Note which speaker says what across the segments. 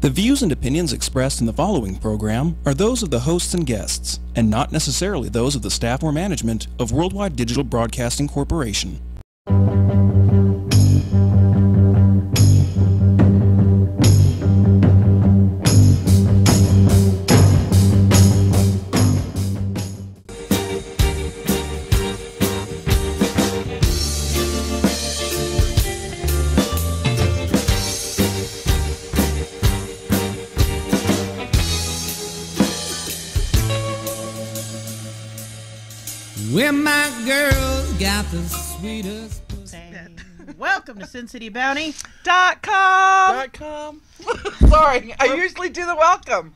Speaker 1: The views and opinions expressed in the following program are those of the hosts and guests, and not necessarily those of the staff or management of Worldwide Digital Broadcasting Corporation.
Speaker 2: Where my girl got the sweetest pussy.
Speaker 3: Welcome to
Speaker 4: SinCityBounty.com. Sorry, I usually do the welcome.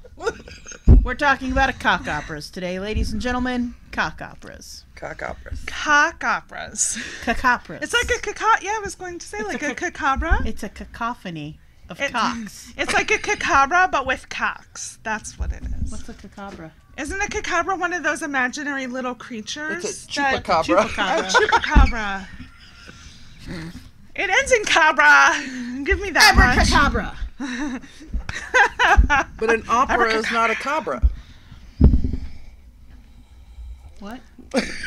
Speaker 3: We're talking about cock operas today, ladies and gentlemen. Cock operas.
Speaker 4: Cock operas.
Speaker 5: Cock operas.
Speaker 3: Cock operas.
Speaker 5: It's like a caca. Yeah, I was going to say it's like a cacabra.
Speaker 3: It's a cacophony of cocks.
Speaker 5: It's like a cacabra, but with cocks. That's what it is.
Speaker 3: What's a cacabra?
Speaker 5: Isn't a cacabra one of those imaginary little creatures?
Speaker 4: It's a chupacabra.
Speaker 5: A chupacabra. It ends in cabra. Give me that
Speaker 3: Abracadabra.
Speaker 4: But an opera is not a cabra.
Speaker 3: What?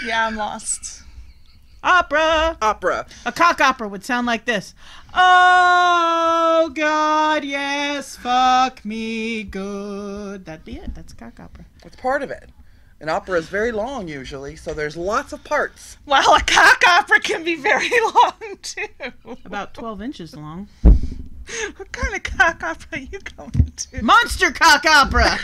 Speaker 5: Yeah, I'm lost.
Speaker 3: Opera.
Speaker 4: Opera.
Speaker 3: A cock opera would sound like this. Oh, God, yes, fuck me good. That'd be it. That's a cock opera.
Speaker 4: It's part of it. An opera is very long usually, so there's lots of parts.
Speaker 5: Well, a cock opera can be very long, too.
Speaker 3: About 12 inches long.
Speaker 5: What kind of cock opera are you going to?
Speaker 3: Monster cock opera.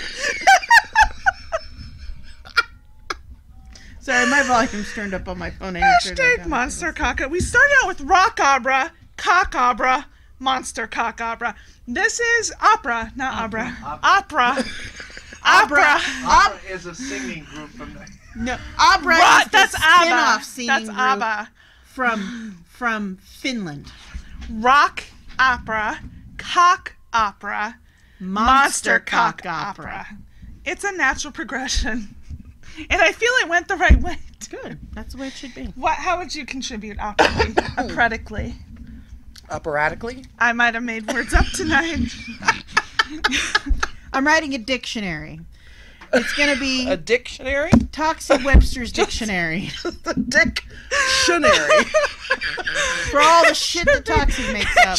Speaker 3: Sorry, my volume's turned up on my phone.
Speaker 5: Hashtag monster cock opera. We started out with rock opera, cock opera, monster cock opera. This is opera, not opera. Opera. Opera.
Speaker 6: Opera is a singing group from the...
Speaker 3: No, opera is the spin-off singing group
Speaker 5: ABBA.
Speaker 3: from Finland.
Speaker 5: Rock opera, cock opera, monster cock opera. It's a natural progression. And I feel it went the right way.
Speaker 3: Good. That's the way it should be.
Speaker 5: How would you contribute operatically?
Speaker 4: Operatically?
Speaker 5: I might have made words up tonight.
Speaker 3: I'm writing a dictionary. It's going to be...
Speaker 4: A dictionary?
Speaker 3: Toxic Webster's Dictionary.
Speaker 4: The dictionary.
Speaker 3: For all the shit that Toxic makes up.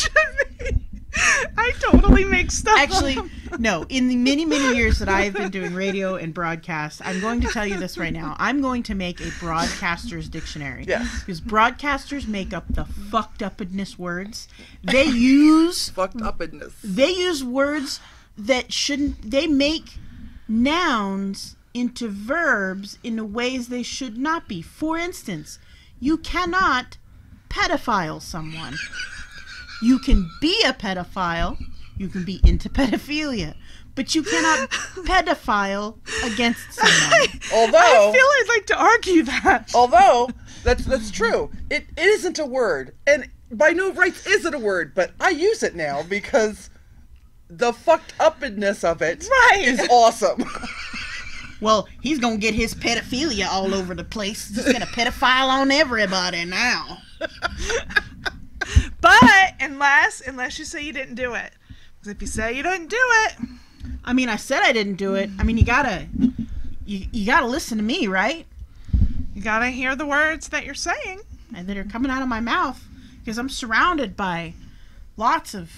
Speaker 5: I totally make stuff
Speaker 3: Actually,
Speaker 5: up.
Speaker 3: no. In the many, many years that I've been doing radio and broadcast, I'm going to tell you this right now. I'm going to make a broadcaster's dictionary.
Speaker 4: Yes.
Speaker 3: Because broadcasters make up the fucked upness words. They use...
Speaker 4: Fucked upness.
Speaker 3: They use words that shouldn't... They make nouns into verbs in ways they should not be. For instance, you cannot pedophile someone. You can be a pedophile, you can be into pedophilia, but you cannot pedophile against someone.
Speaker 4: Although
Speaker 5: I feel I'd like to argue that.
Speaker 4: Although that's true. It isn't a word, and by no rights is it a word, but I use it now because the fucked upness of it is awesome.
Speaker 3: Well, he's gonna get his pedophilia all over the place. He's gonna pedophile on everybody now.
Speaker 5: But unless you say you didn't do it, because if you say you didn't do it,
Speaker 3: I mean, I said I didn't do it. I mean, you gotta listen to me, right?
Speaker 5: you gotta hear the words that you're saying
Speaker 3: And that are coming out of my mouth because I'm surrounded by lots of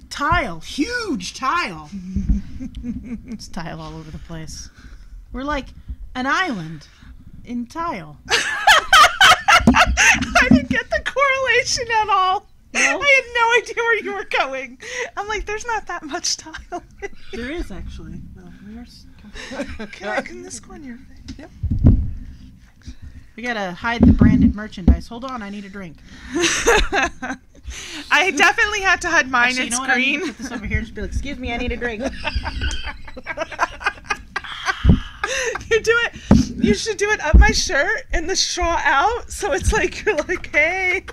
Speaker 3: tile, huge tile. It's tile all over the place. We're like an island in tile.
Speaker 5: I didn't get the correlation at all.
Speaker 3: No?
Speaker 5: I had no idea where you were going. I'm like, there's not that much tile.
Speaker 3: There is actually. Well,
Speaker 5: Can this go on your thing?
Speaker 4: Yep.
Speaker 3: we gotta hide the branded merchandise. Hold on, I need a drink.
Speaker 5: I definitely had to hide mine.
Speaker 3: Actually,
Speaker 5: It's
Speaker 3: you know what? I need
Speaker 5: green.
Speaker 3: to put this over here and just be like, excuse me, I need a drink.
Speaker 5: You should do it up my shirt and the straw out, so it's like you're like, hey.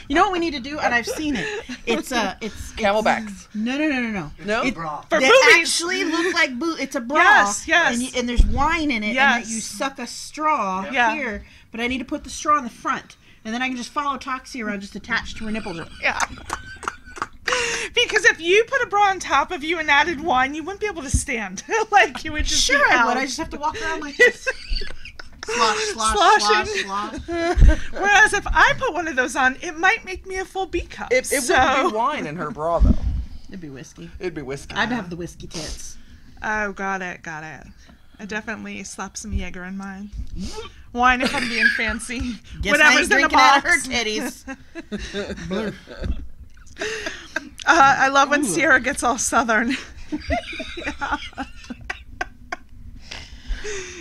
Speaker 3: You know what we need to do, and I've seen it. It's
Speaker 4: Camelbacks.
Speaker 3: No.
Speaker 4: No?
Speaker 5: For
Speaker 3: They
Speaker 5: boobies.
Speaker 3: actually look like It's a bra.
Speaker 5: Yes.
Speaker 3: And there's wine in it, and
Speaker 5: Yes.
Speaker 3: that you suck a straw here. But I need to put the straw in the front, and then I can just follow Toxie around, just attached to her nipples.
Speaker 5: Yeah. Because if you put a bra on top of you and added wine, you wouldn't be able to stand. Like, you would just
Speaker 3: Sure,
Speaker 5: be
Speaker 3: I
Speaker 5: out.
Speaker 3: would. I just have to walk around like this. Slosh.
Speaker 5: Whereas if I put one of those on, it might make me a full B cup.
Speaker 4: It wouldn't be wine in her bra, though.
Speaker 3: It'd be whiskey.
Speaker 4: It'd be whiskey.
Speaker 3: I'd have the whiskey tits.
Speaker 5: Oh, got it. I definitely slapped some Jaeger in mine. Wine if I'm being fancy.
Speaker 3: Guess
Speaker 5: Whatever's
Speaker 3: I
Speaker 5: in
Speaker 3: ain't
Speaker 5: the
Speaker 3: drinking out of
Speaker 5: box.
Speaker 3: her titties.
Speaker 5: I love when Sierra gets all southern. Yeah.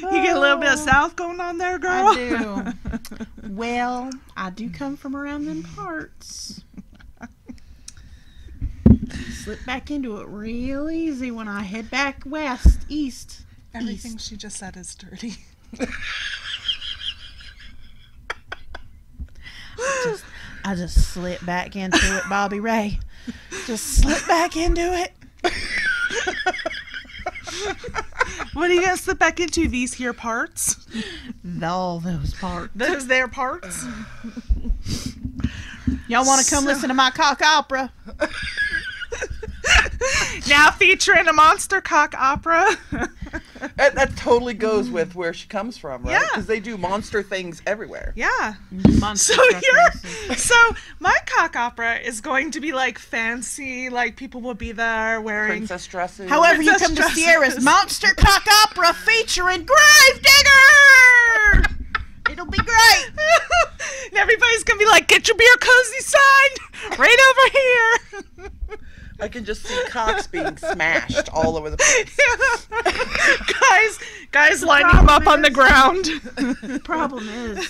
Speaker 5: You get a little bit of South going on there, girl?
Speaker 3: I do. Well, I do come from around them parts. Slip back into it real easy when I head back east.
Speaker 5: Everything she just said is dirty.
Speaker 3: I just slip back into it, Bobby Ray. Just slip back into it.
Speaker 5: What are you going to slip back into? These here parts?
Speaker 3: All those parts.
Speaker 5: Those there parts?
Speaker 3: Y'all want to come listen to my cock opera?
Speaker 5: Now featuring a monster cock opera.
Speaker 4: That totally goes with where she comes from, right?
Speaker 5: Yeah.
Speaker 4: Because they do monster things everywhere.
Speaker 5: Yeah.
Speaker 3: Monster
Speaker 5: So
Speaker 3: truck races.
Speaker 5: so my cock opera is going to be like fancy, like people will be there wearing.
Speaker 4: Princess dresses.
Speaker 3: However, you
Speaker 5: Princess
Speaker 3: come to
Speaker 5: dresses.
Speaker 3: Sierra's Monster Cock Opera featuring Gravedigger! It'll be great!
Speaker 5: And everybody's gonna be like, "Get your beer cozy sign right over here."
Speaker 4: I can just see cocks being smashed all over the place.
Speaker 5: guys lining them up on the ground.
Speaker 3: The problem is,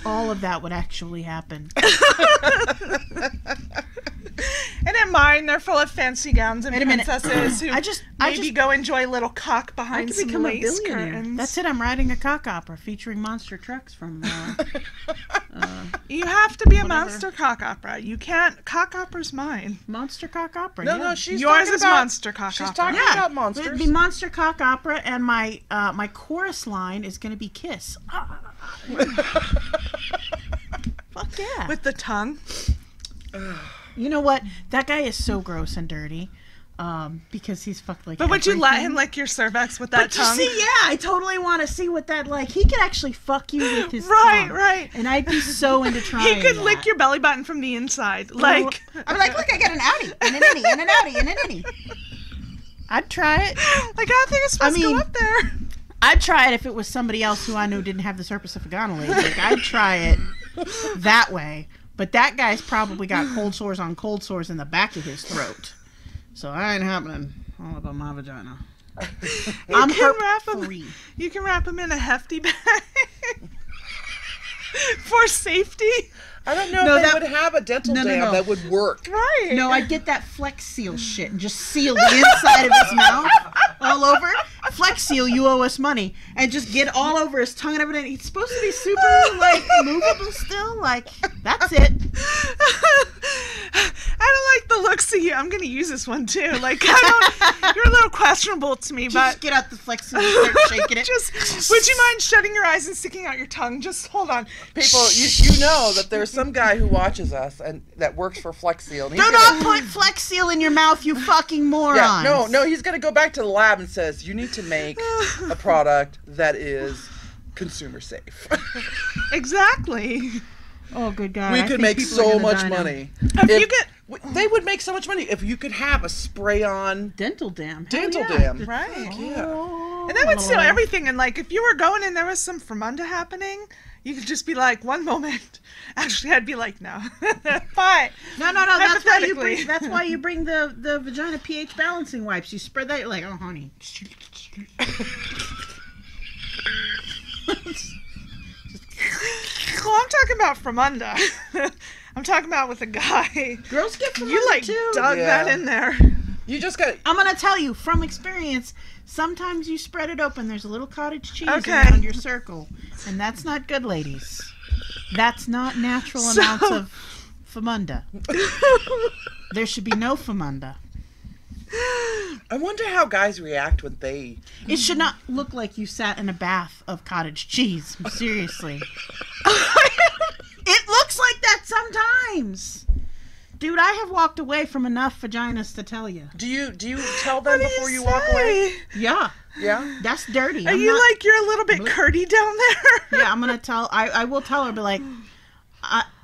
Speaker 3: all of that would actually happen.
Speaker 5: And in mine, they're full of fancy gowns and
Speaker 3: Wait a minute.
Speaker 5: princesses who
Speaker 3: I just-
Speaker 5: maybe go enjoy a little cock
Speaker 3: I
Speaker 5: behind
Speaker 3: could
Speaker 5: some
Speaker 3: become a
Speaker 5: lace
Speaker 3: billionaire.
Speaker 5: curtains.
Speaker 3: That's it, I'm writing a cock opera featuring monster trucks from...
Speaker 5: You have to be a
Speaker 3: Whatever.
Speaker 5: monster cock opera. You can't. Cock opera's mine.
Speaker 3: Monster Cock Opera,
Speaker 4: No,
Speaker 3: yeah.
Speaker 4: no, she's
Speaker 5: Yours
Speaker 4: talking
Speaker 5: is
Speaker 4: about,
Speaker 5: monster cock
Speaker 4: She's
Speaker 5: opera.
Speaker 4: talking
Speaker 3: Yeah,
Speaker 4: about monsters.
Speaker 3: it'd be Monster Cock Opera, and my my chorus line is going to be Kiss. Fuck yeah.
Speaker 5: With the tongue.
Speaker 3: You know what? That guy is so gross and dirty because he's fucked like
Speaker 5: But would you let
Speaker 3: everything.
Speaker 5: him lick your cervix with that
Speaker 3: But you
Speaker 5: tongue?
Speaker 3: see, yeah, I totally want to see what that, like, he could actually fuck you with his
Speaker 5: Right,
Speaker 3: tongue.
Speaker 5: right.
Speaker 3: And I'd be so into trying
Speaker 5: He could
Speaker 3: that.
Speaker 5: lick your belly button from the inside. Like,
Speaker 3: I'm like, look, I got an outie, and an innie, and an outie, and an innie. I'd try it.
Speaker 5: like I think it's supposed to
Speaker 3: mean-
Speaker 5: go up there.
Speaker 3: I'd try it if it was somebody else who I knew didn't have the herpes vagina. Like, I'd try it that way. But that guy's probably got cold sores on cold sores in the back of his throat. So I ain't happening all about my vagina. I'm herp-free.
Speaker 5: You can wrap them in a hefty bag for safety.
Speaker 4: I don't know
Speaker 3: No,
Speaker 4: if they
Speaker 3: that-
Speaker 4: would have a dental
Speaker 3: No, no,
Speaker 4: dam
Speaker 3: no.
Speaker 4: that would work.
Speaker 5: Right.
Speaker 3: No, I'd get that Flex Seal shit and just seal the inside of his mouth all over. Flex Seal, you owe us money. And just get all over his tongue and everything. He's supposed to be super, like, movable still. Like, that's it.
Speaker 5: I don't like the looks of you. I'm gonna use this one too. Like, I don't. You're a little questionable to me, but
Speaker 3: Just get out the Flex Seal and start shaking it.
Speaker 5: just would you mind shutting your eyes and sticking out your tongue? Just hold on.
Speaker 4: People, you know that there's some guy who watches us and that works for Flex Seal. And he's
Speaker 3: Do
Speaker 4: gonna-
Speaker 3: not put Flex Seal in your mouth, you fucking morons.
Speaker 4: Yeah, no, he's gonna go back to the lab and says, you need to make a product that is consumer safe.
Speaker 5: Exactly.
Speaker 3: Oh, good God.
Speaker 4: We
Speaker 3: I
Speaker 4: could
Speaker 3: think
Speaker 4: make
Speaker 3: people are
Speaker 4: so
Speaker 3: gonna
Speaker 4: much
Speaker 3: die now.
Speaker 4: money.
Speaker 5: If you get
Speaker 4: They would make so much money if you could have a spray-on
Speaker 3: Dental dam.
Speaker 4: dental
Speaker 3: Hell yeah.
Speaker 4: dam.
Speaker 5: right.
Speaker 4: Yeah.
Speaker 5: And that would seal everything. And like, if you were going and there was some Fremunda happening, you could just be like, one moment. Actually, I'd be like, no. But
Speaker 3: No. That's why you
Speaker 5: Hypothetically.
Speaker 3: bring. That's why you bring the vagina pH balancing wipes. You spread that. You're like, oh, honey.
Speaker 5: well, I'm talking about Fremunda. I'm talking about with a guy.
Speaker 3: Girls get from
Speaker 5: You like
Speaker 3: too.
Speaker 5: dug
Speaker 4: Yeah.
Speaker 5: that in there.
Speaker 4: You just got
Speaker 3: I'm gonna tell you from experience. Sometimes you spread it open. There's a little cottage cheese
Speaker 5: Okay.
Speaker 3: around your circle, and that's not good, ladies. That's not natural
Speaker 5: So-
Speaker 3: amounts of famunda. There should be no famunda.
Speaker 4: I wonder how guys react when they.
Speaker 3: It should not look like you sat in a bath of cottage cheese. Seriously. It looks like that sometimes. Dude, I have walked away from enough vaginas to tell you.
Speaker 4: Do you tell them before you walk away?
Speaker 3: Yeah.
Speaker 4: Yeah.
Speaker 3: That's dirty.
Speaker 5: Are you like you're a little bit curdy down there?
Speaker 3: Yeah, I'm gonna tell. I will tell her, but like,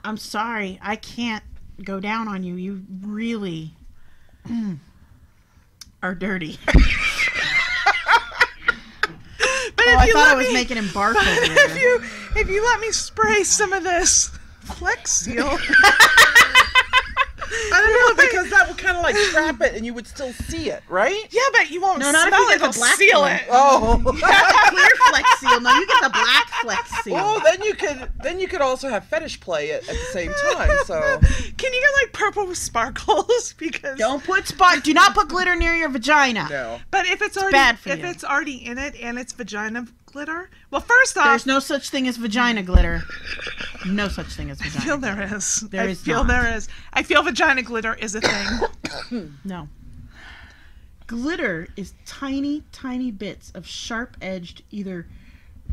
Speaker 3: I'm sorry, I can't go down on you. You really are dirty.
Speaker 5: But
Speaker 3: I thought I was making him barf over there.
Speaker 5: If you let me spray some of this Flex Seal.
Speaker 4: I don't know, because that would kind of like trap it and you would still see it, right?
Speaker 5: Yeah, but you won't
Speaker 3: not
Speaker 5: smell
Speaker 3: if you
Speaker 5: it.
Speaker 3: get the
Speaker 5: It'll
Speaker 3: black
Speaker 5: seal
Speaker 3: one.
Speaker 5: it.
Speaker 4: Oh.
Speaker 3: Clear Flex Seal. No, you get the black Flex Seal.
Speaker 4: Oh, then you could also have fetish play at the same time. So
Speaker 5: Can you get like purple with sparkles? Because
Speaker 3: Do not put glitter near your vagina.
Speaker 4: no.
Speaker 5: But if it's already
Speaker 3: bad for you.
Speaker 5: it's already in it and it's vagina glitter, well, first off,
Speaker 3: There's no such thing as vagina glitter. No such thing as vagina.
Speaker 5: I feel
Speaker 3: glitter.
Speaker 5: there is.
Speaker 3: There is
Speaker 5: I feel
Speaker 3: not.
Speaker 5: there is. I feel vagina glitter is a thing.
Speaker 3: No. Glitter is tiny, tiny bits of sharp-edged, either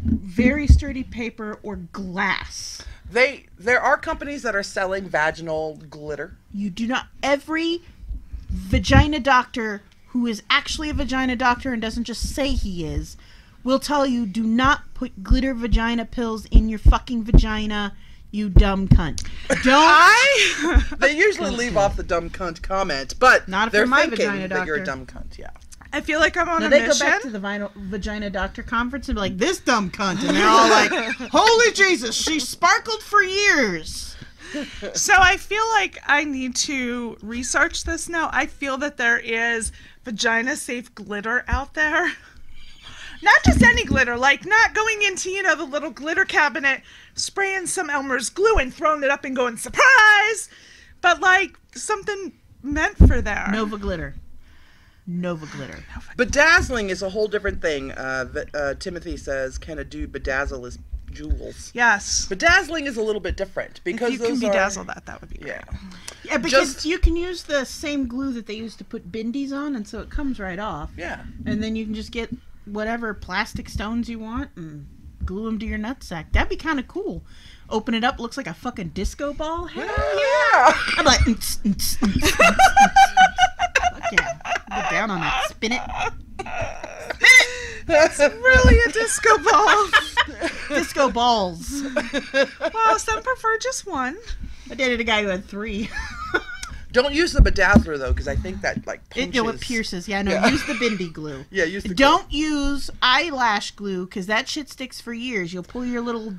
Speaker 3: very sturdy paper or glass.
Speaker 4: There are companies that are selling vaginal glitter.
Speaker 3: You do not. Every vagina doctor who is actually a vagina doctor and doesn't just say he is will tell you, do not put glitter vagina pills in your fucking vagina, you dumb cunt. Don't.
Speaker 4: They usually leave off the dumb cunt comment, but
Speaker 3: Not if
Speaker 4: they're
Speaker 3: you're my
Speaker 4: thinking
Speaker 3: vagina
Speaker 4: that you're a
Speaker 3: doctor.
Speaker 4: dumb cunt. Yeah.
Speaker 5: I feel like I'm on
Speaker 3: Now
Speaker 5: a
Speaker 3: they
Speaker 5: mission.
Speaker 3: go back to the vagina doctor conference and be like, this dumb cunt. And they're all like, holy Jesus, she sparkled for years.
Speaker 5: So I feel like I need to research this now. I feel that there is vagina safe glitter out there. Not just any glitter, like not going into, the little glitter cabinet, spraying some Elmer's glue and throwing it up and going, surprise! But like something meant for there.
Speaker 3: Nova glitter. Nova glitter.
Speaker 4: Bedazzling is a whole different thing. Timothy says, can a dude bedazzle his jewels?
Speaker 5: Yes.
Speaker 4: Bedazzling is a little bit different because
Speaker 5: If you can
Speaker 4: those
Speaker 5: bedazzle that would be great.
Speaker 4: Yeah.
Speaker 3: Yeah, because you can use the same glue that they use to put bindies on, and so it comes right off.
Speaker 4: Yeah.
Speaker 3: And then you can just get whatever plastic stones you want and glue them to your nutsack. That'd be kind of cool. Open it up, looks like a fucking disco ball. Hell yeah! I'm like, fuck yeah. Get down on that. Spin it.
Speaker 5: That's really a disco ball.
Speaker 3: Disco balls.
Speaker 5: Well, some prefer just one.
Speaker 3: I dated a guy who had 3.
Speaker 4: Don't use the bedazzler though, because I think that like punches.
Speaker 3: It pierces. Yeah, no, use the bindi glue.
Speaker 4: Yeah, use the
Speaker 3: Don't use eyelash glue, because that shit sticks for years. You'll pull your little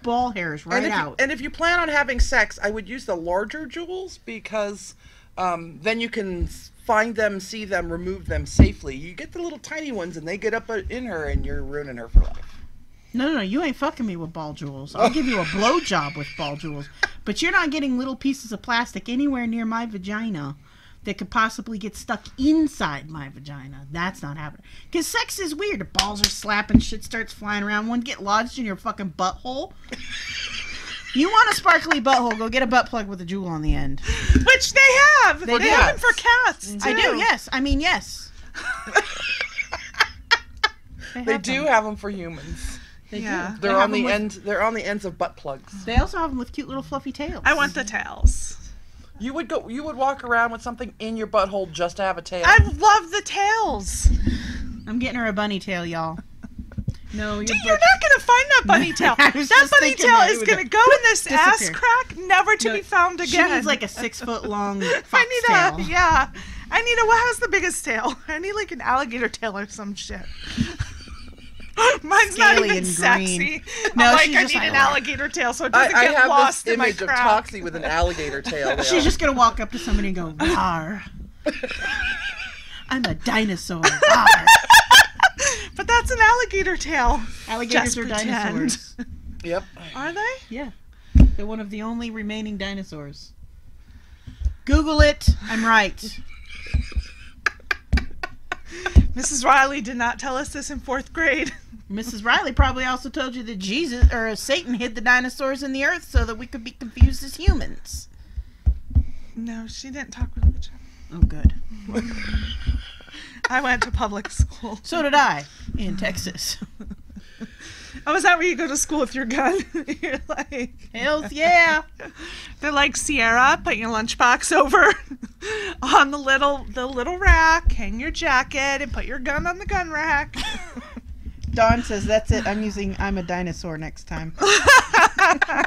Speaker 3: ball hairs right out.
Speaker 4: And if you plan on having sex, I would use the larger jewels because then you can find them, see them, remove them safely. You get the little tiny ones and they get up in her and you're ruining her for life.
Speaker 3: No, you ain't fucking me with ball jewels. I'll give you a blowjob with ball jewels. But you're not getting little pieces of plastic anywhere near my vagina that could possibly get stuck inside my vagina. That's not happening. Because sex is weird. The balls are slapping, shit starts flying around. One get lodged in your fucking butthole. You want a sparkly butthole, go get a butt plug with a jewel on the end.
Speaker 5: Which they have. They have them for cats, too.
Speaker 3: I do, yes. I mean, yes.
Speaker 4: They do have them for humans.
Speaker 3: They do.
Speaker 4: They're on the end. They're on the ends of butt plugs.
Speaker 3: They also have them with cute little fluffy tails.
Speaker 5: I want the tails.
Speaker 4: You would walk around with something in your butthole just to have a tail.
Speaker 5: I love the tails.
Speaker 3: I'm getting her a bunny tail, y'all. No,
Speaker 5: Dude, you're not going to find that bunny tail. That bunny tail is going to go in this ass crack, never to be found again.
Speaker 3: She needs like a 6-foot-long fox
Speaker 5: I need
Speaker 3: tail.
Speaker 5: what has the biggest tail? I need like an alligator tail or some shit. Mine's not
Speaker 3: Scaly
Speaker 5: even
Speaker 3: and
Speaker 5: sexy.
Speaker 3: green.
Speaker 5: No, I
Speaker 3: she's
Speaker 5: need
Speaker 3: just like,
Speaker 5: an alligator tail so it doesn't
Speaker 4: I
Speaker 5: get
Speaker 4: have
Speaker 5: lost
Speaker 4: this
Speaker 5: in my
Speaker 4: image of
Speaker 5: crap.
Speaker 4: Toxie with an alligator tail.
Speaker 3: She's just going to walk up to somebody and go, Rawr. I'm a dinosaur. Rawr.
Speaker 5: But that's an alligator tail.
Speaker 3: Alligators
Speaker 5: Just
Speaker 3: are
Speaker 5: pretend.
Speaker 3: dinosaurs.
Speaker 4: Yep.
Speaker 5: Are they?
Speaker 3: Yeah. They're one of the only remaining dinosaurs. Google it. I'm right.
Speaker 5: Mrs. Riley did not tell us this in 4th grade.
Speaker 3: Mrs. Riley probably also told you that Satan hid the dinosaurs in the earth so that we could be confused as humans.
Speaker 5: No, she didn't talk religion.
Speaker 3: Oh, good.
Speaker 5: I went to public school.
Speaker 3: So did I, in Texas.
Speaker 5: Oh, is that where you go to school with your gun? You're like,
Speaker 3: Hells yeah.
Speaker 5: they're like, Sierra, put your lunchbox over on the little rack, hang your jacket, and put your gun on the gun rack.
Speaker 3: Dawn says, that's it. I'm a dinosaur next time.
Speaker 5: I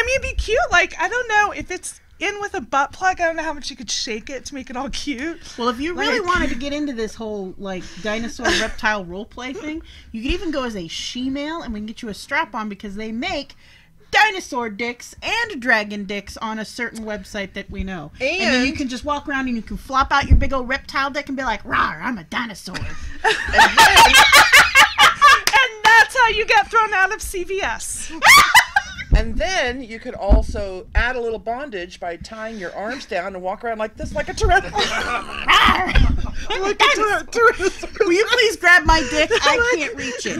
Speaker 5: mean, it'd be cute. Like, I don't know if it's in with a butt plug. I don't know how much you could shake it to make it all cute.
Speaker 3: Well, if you really
Speaker 5: Like-
Speaker 3: wanted to get into this whole, like, dinosaur reptile roleplay thing, you could even go as a Shemale, and we can get you a strap-on because they make dinosaur dicks and dragon dicks on a certain website that we know. And then you can just walk around and you can flop out your big old reptile dick and be like, "Rawr, I'm a dinosaur."
Speaker 5: And that's how you get thrown out of CVS.
Speaker 4: And then you could also add a little bondage by tying your arms down and walk around like this, like a Tyrannosaurus.
Speaker 3: Like a Tyrannosaurus. Will you please grab my dick? I can't reach it.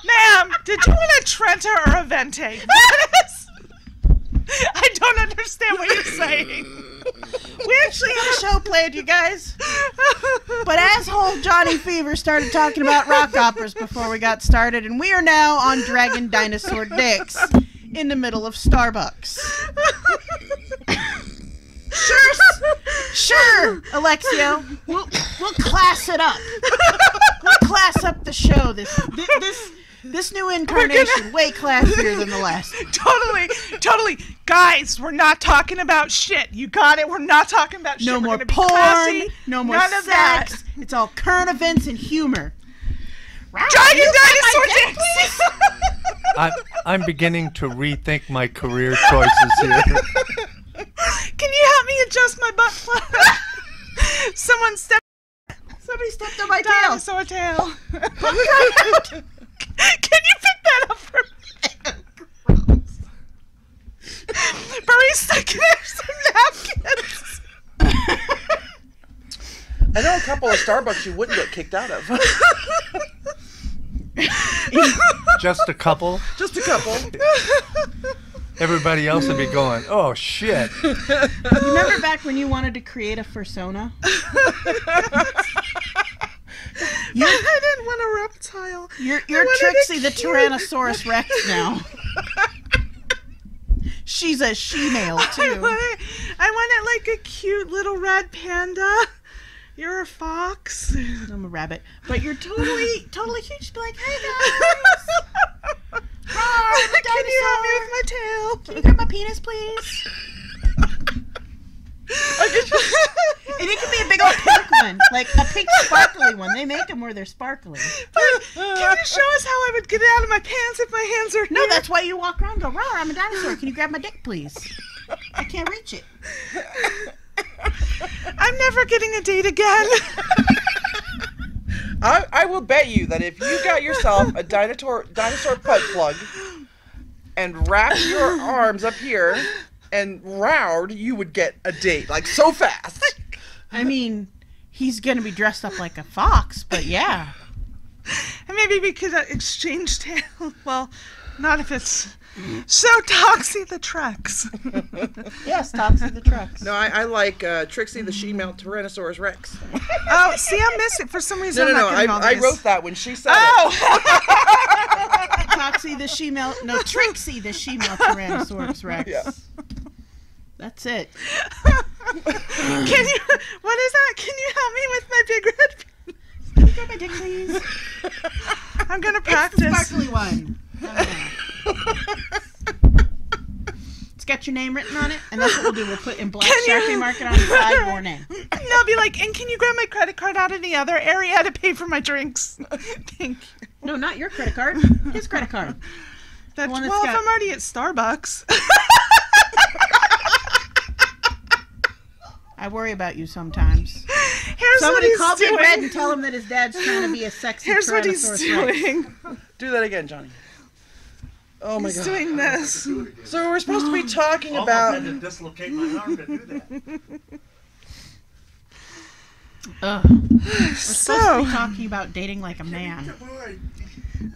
Speaker 5: Ma'am, did you want a Trenta or a Vente? I don't understand what you're saying.
Speaker 3: We actually had a show planned, you guys. But asshole Johnny Fever started talking about rock operas before we got started, and we are now on Dragon Dinosaur Dicks in the middle of Starbucks. Sure, Alexio. We'll class it up. We'll class up the show. This new incarnation, way classier than the last.
Speaker 5: Totally. Guys, we're not talking about shit. You got it? We're not talking about shit.
Speaker 3: No
Speaker 5: We're
Speaker 3: more
Speaker 5: gonna be
Speaker 3: porn,
Speaker 5: classy.
Speaker 3: no more
Speaker 5: None
Speaker 3: sex.
Speaker 5: of that.
Speaker 3: It's all current events and humor.
Speaker 5: Dragon Dinosaur Dicks!
Speaker 6: I'm beginning to rethink my career choices here.
Speaker 5: Can you help me adjust my butt plug? Somebody stepped
Speaker 3: on my tail.
Speaker 5: Dinosaur tail. Can you pick that up for me? Barista, can I have some napkins?
Speaker 4: I know a couple of Starbucks you wouldn't get kicked out of.
Speaker 6: Just a couple.
Speaker 4: Just a couple.
Speaker 6: Everybody else would be going, oh shit.
Speaker 3: Remember back when you wanted to create a fursona?
Speaker 5: I didn't want a reptile.
Speaker 3: You're Trixie the Tyrannosaurus Rex now. She's a Shemale too.
Speaker 5: I want it like a cute little red panda. You're a fox.
Speaker 3: I'm a rabbit, but you're totally cute. Just be like, "Hey guys, Rawr, I'm a
Speaker 5: Can you help me
Speaker 3: dinosaur.
Speaker 5: with my tail?
Speaker 3: Can you grab my penis, please?" And it can be a big old pink one, like a pink sparkly one. They make them where they're sparkly.
Speaker 5: Can you show us how I would get it out of my pants if my hands are
Speaker 3: No,
Speaker 5: here?
Speaker 3: that's why you walk around and go, "Rawr, I'm a dinosaur. Can you grab my dick, please?" I can't reach it.
Speaker 5: I'm never getting a date again.
Speaker 4: I will bet you that if you got yourself a dinosaur butt plug and wrapped your arms up here and Rawr, you would get a date, like so fast.
Speaker 3: I mean, he's gonna be dressed up like a fox, but yeah.
Speaker 5: And maybe we could exchange tail. Well, not if it's so Toxie the Trex.
Speaker 3: Yes, Toxie the Trucks.
Speaker 4: No, I like Trixie the Shemale Tyrannosaurus Rex.
Speaker 5: Oh, see, I missed it for some reason.
Speaker 4: No,
Speaker 5: I'm not getting all
Speaker 4: I
Speaker 5: these.
Speaker 4: wrote that when she said
Speaker 3: Toxie the Shemale, no, Trixie the Shemale Tyrannosaurus Rex.
Speaker 4: Yeah.
Speaker 3: That's it.
Speaker 5: What is that? Can you help me with my big red penis?
Speaker 3: Can you grab my dick, please?
Speaker 5: I'm gonna
Speaker 3: It's the
Speaker 5: practice.
Speaker 3: sparkly one. It's got your name written on it, and that's what we'll do. We'll put in black Sharpie marker on the side your name.
Speaker 5: And I'll be like, and can you grab my credit card out of the other area to pay for my drinks? Thank you.
Speaker 3: No, not your credit card. His credit card.
Speaker 5: That's,
Speaker 3: one that's
Speaker 5: well, if
Speaker 3: got-
Speaker 5: I'm already at Starbucks.
Speaker 3: I worry about you sometimes.
Speaker 5: Here's
Speaker 3: Somebody
Speaker 5: what
Speaker 3: call
Speaker 5: he's
Speaker 3: Big
Speaker 5: doing.
Speaker 3: Red and tell him that his dad's trying to be a sexy
Speaker 5: Here's what he's
Speaker 3: Tyrannosaurus Rex.
Speaker 5: doing.
Speaker 4: Do that again, Johnny. Oh my
Speaker 5: He's
Speaker 4: god.
Speaker 5: doing this.
Speaker 4: So we're supposed to be talking
Speaker 6: Almost
Speaker 4: about
Speaker 6: had to dislocate my arm to do that.
Speaker 3: We're supposed to be talking about dating like a man.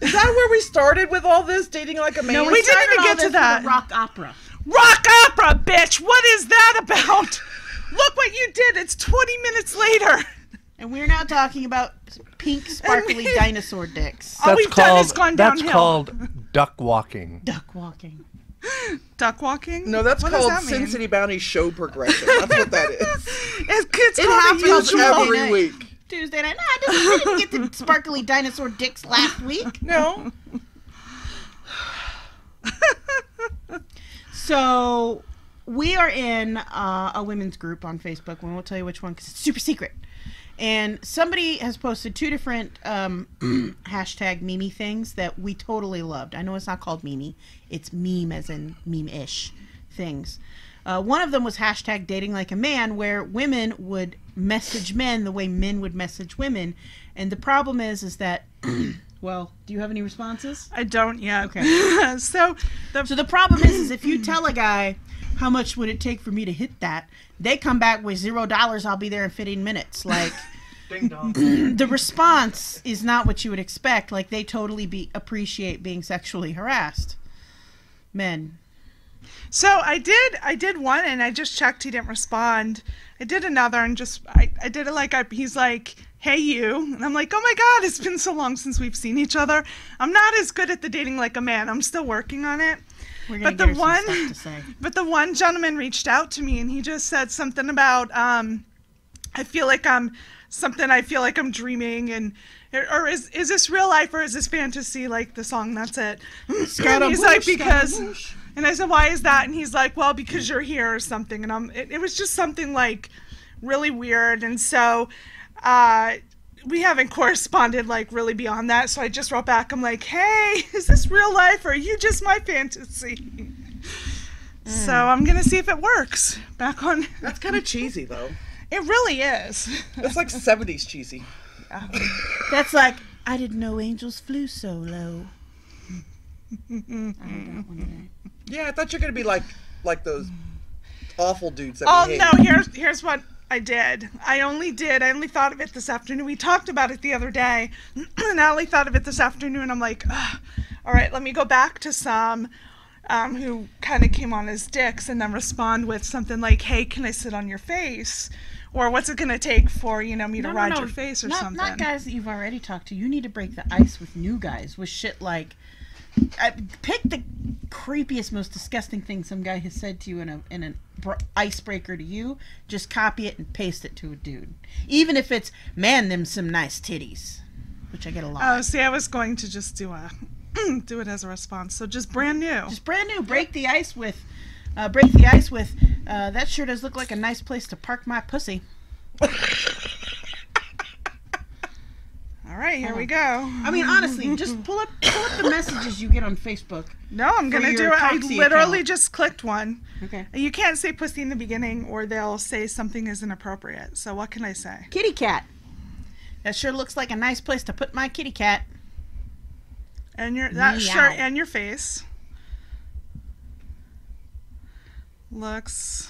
Speaker 4: Is that where we started with all this dating like a man?
Speaker 3: No,
Speaker 5: we didn't
Speaker 3: started
Speaker 5: even
Speaker 3: all
Speaker 5: get to
Speaker 3: this with
Speaker 5: that.
Speaker 3: a rock opera.
Speaker 5: Rock opera, bitch! What is that about? Look what you did. It's 20 minutes later.
Speaker 3: And we're now talking about pink, sparkly dinosaur dicks.
Speaker 5: All we've done is gone
Speaker 6: That's
Speaker 5: downhill.
Speaker 6: called duck walking.
Speaker 3: Duck walking.
Speaker 5: Duck walking?
Speaker 4: No, that's
Speaker 5: What
Speaker 4: called
Speaker 5: does that mean?
Speaker 4: SinCityBounty show progression. That's what that is.
Speaker 5: It's
Speaker 3: It
Speaker 5: called
Speaker 3: happens
Speaker 5: the usual.
Speaker 4: Every
Speaker 3: night.
Speaker 4: week.
Speaker 3: Tuesday night. No, I didn't get the sparkly dinosaur dicks last week.
Speaker 4: No.
Speaker 3: So we are in a women's group on Facebook. We won't tell you which one because it's super secret. And somebody has posted 2 different hashtag Mimi things that we totally loved. I know it's not called Mimi. It's meme as in meme-ish things. One of them was hashtag dating like a man, where women would message men the way men would message women. And the problem is that, well, do you have any responses?
Speaker 5: I don't yet.
Speaker 3: Okay.
Speaker 5: So
Speaker 3: the problem is if you tell a guy, how much would it take for me to hit that? They come back with $0. I'll be there in 15 minutes. Like,
Speaker 6: Ding dong.
Speaker 3: the response is not what you would expect. Like, they totally appreciate being sexually harassed. Men.
Speaker 5: So I did one and I just checked, he didn't respond. I did another and I did it like he's like, hey you, and I'm like, oh my god, it's been so long since we've seen each other. I'm not as good at the dating like a man. I'm still working on it.
Speaker 3: We're gonna
Speaker 5: But
Speaker 3: get
Speaker 5: the
Speaker 3: her
Speaker 5: one,
Speaker 3: some stuff to say.
Speaker 5: but the one gentleman reached out to me and he just said something about I feel like I'm dreaming, and or is this real life or is this fantasy, like the song That's It. And he's like, because, and I said, why is that? And he's like, well, because you're here or something. And it was just something like really weird. And so we haven't corresponded like really beyond that. So I just wrote back, I'm like, hey, is this real life or are you just my fantasy? So I'm going to see if it works. Back on.
Speaker 4: That's kind of cheesy, though.
Speaker 5: It really is.
Speaker 4: It's like 70s cheesy.
Speaker 3: That's like, I didn't know angels flew so low. I heard that one day.
Speaker 4: Yeah, I thought you were going to be like those awful dudes that
Speaker 5: Oh
Speaker 4: we hate.
Speaker 5: no, here's what I did. I only thought of it this afternoon. We talked about it the other day, and I only thought of it this afternoon. I'm like, ugh, all right, let me go back to some who kind of came on as dicks and then respond with something like, hey, can I sit on your face? Or what's it going to take for, me to ride your face or something?
Speaker 3: Not guys that you've already talked to. You need to break the ice with new guys with shit like, pick the creepiest, most disgusting thing some guy has said to you in an icebreaker to you. Just copy it and paste it to a dude. Even if it's, man, them some nice titties, which I get a lot.
Speaker 5: Oh, see, I was going to just do it as a response. So just brand new.
Speaker 3: Just brand new. Break the ice with, that sure does look like a nice place to park my pussy.
Speaker 5: All right, here we go.
Speaker 3: I mean, honestly, just pull up the messages you get on Facebook.
Speaker 5: No, I'm going to
Speaker 3: your
Speaker 5: do it. I
Speaker 3: Goxi
Speaker 5: literally
Speaker 3: account.
Speaker 5: just clicked one.
Speaker 3: Okay.
Speaker 5: You can't say pussy in the beginning or they'll say something is inappropriate. So what can I say?
Speaker 3: Kitty cat. That sure looks like a nice place to put my kitty cat.
Speaker 5: And that
Speaker 3: Meow.
Speaker 5: shirt and your face looks.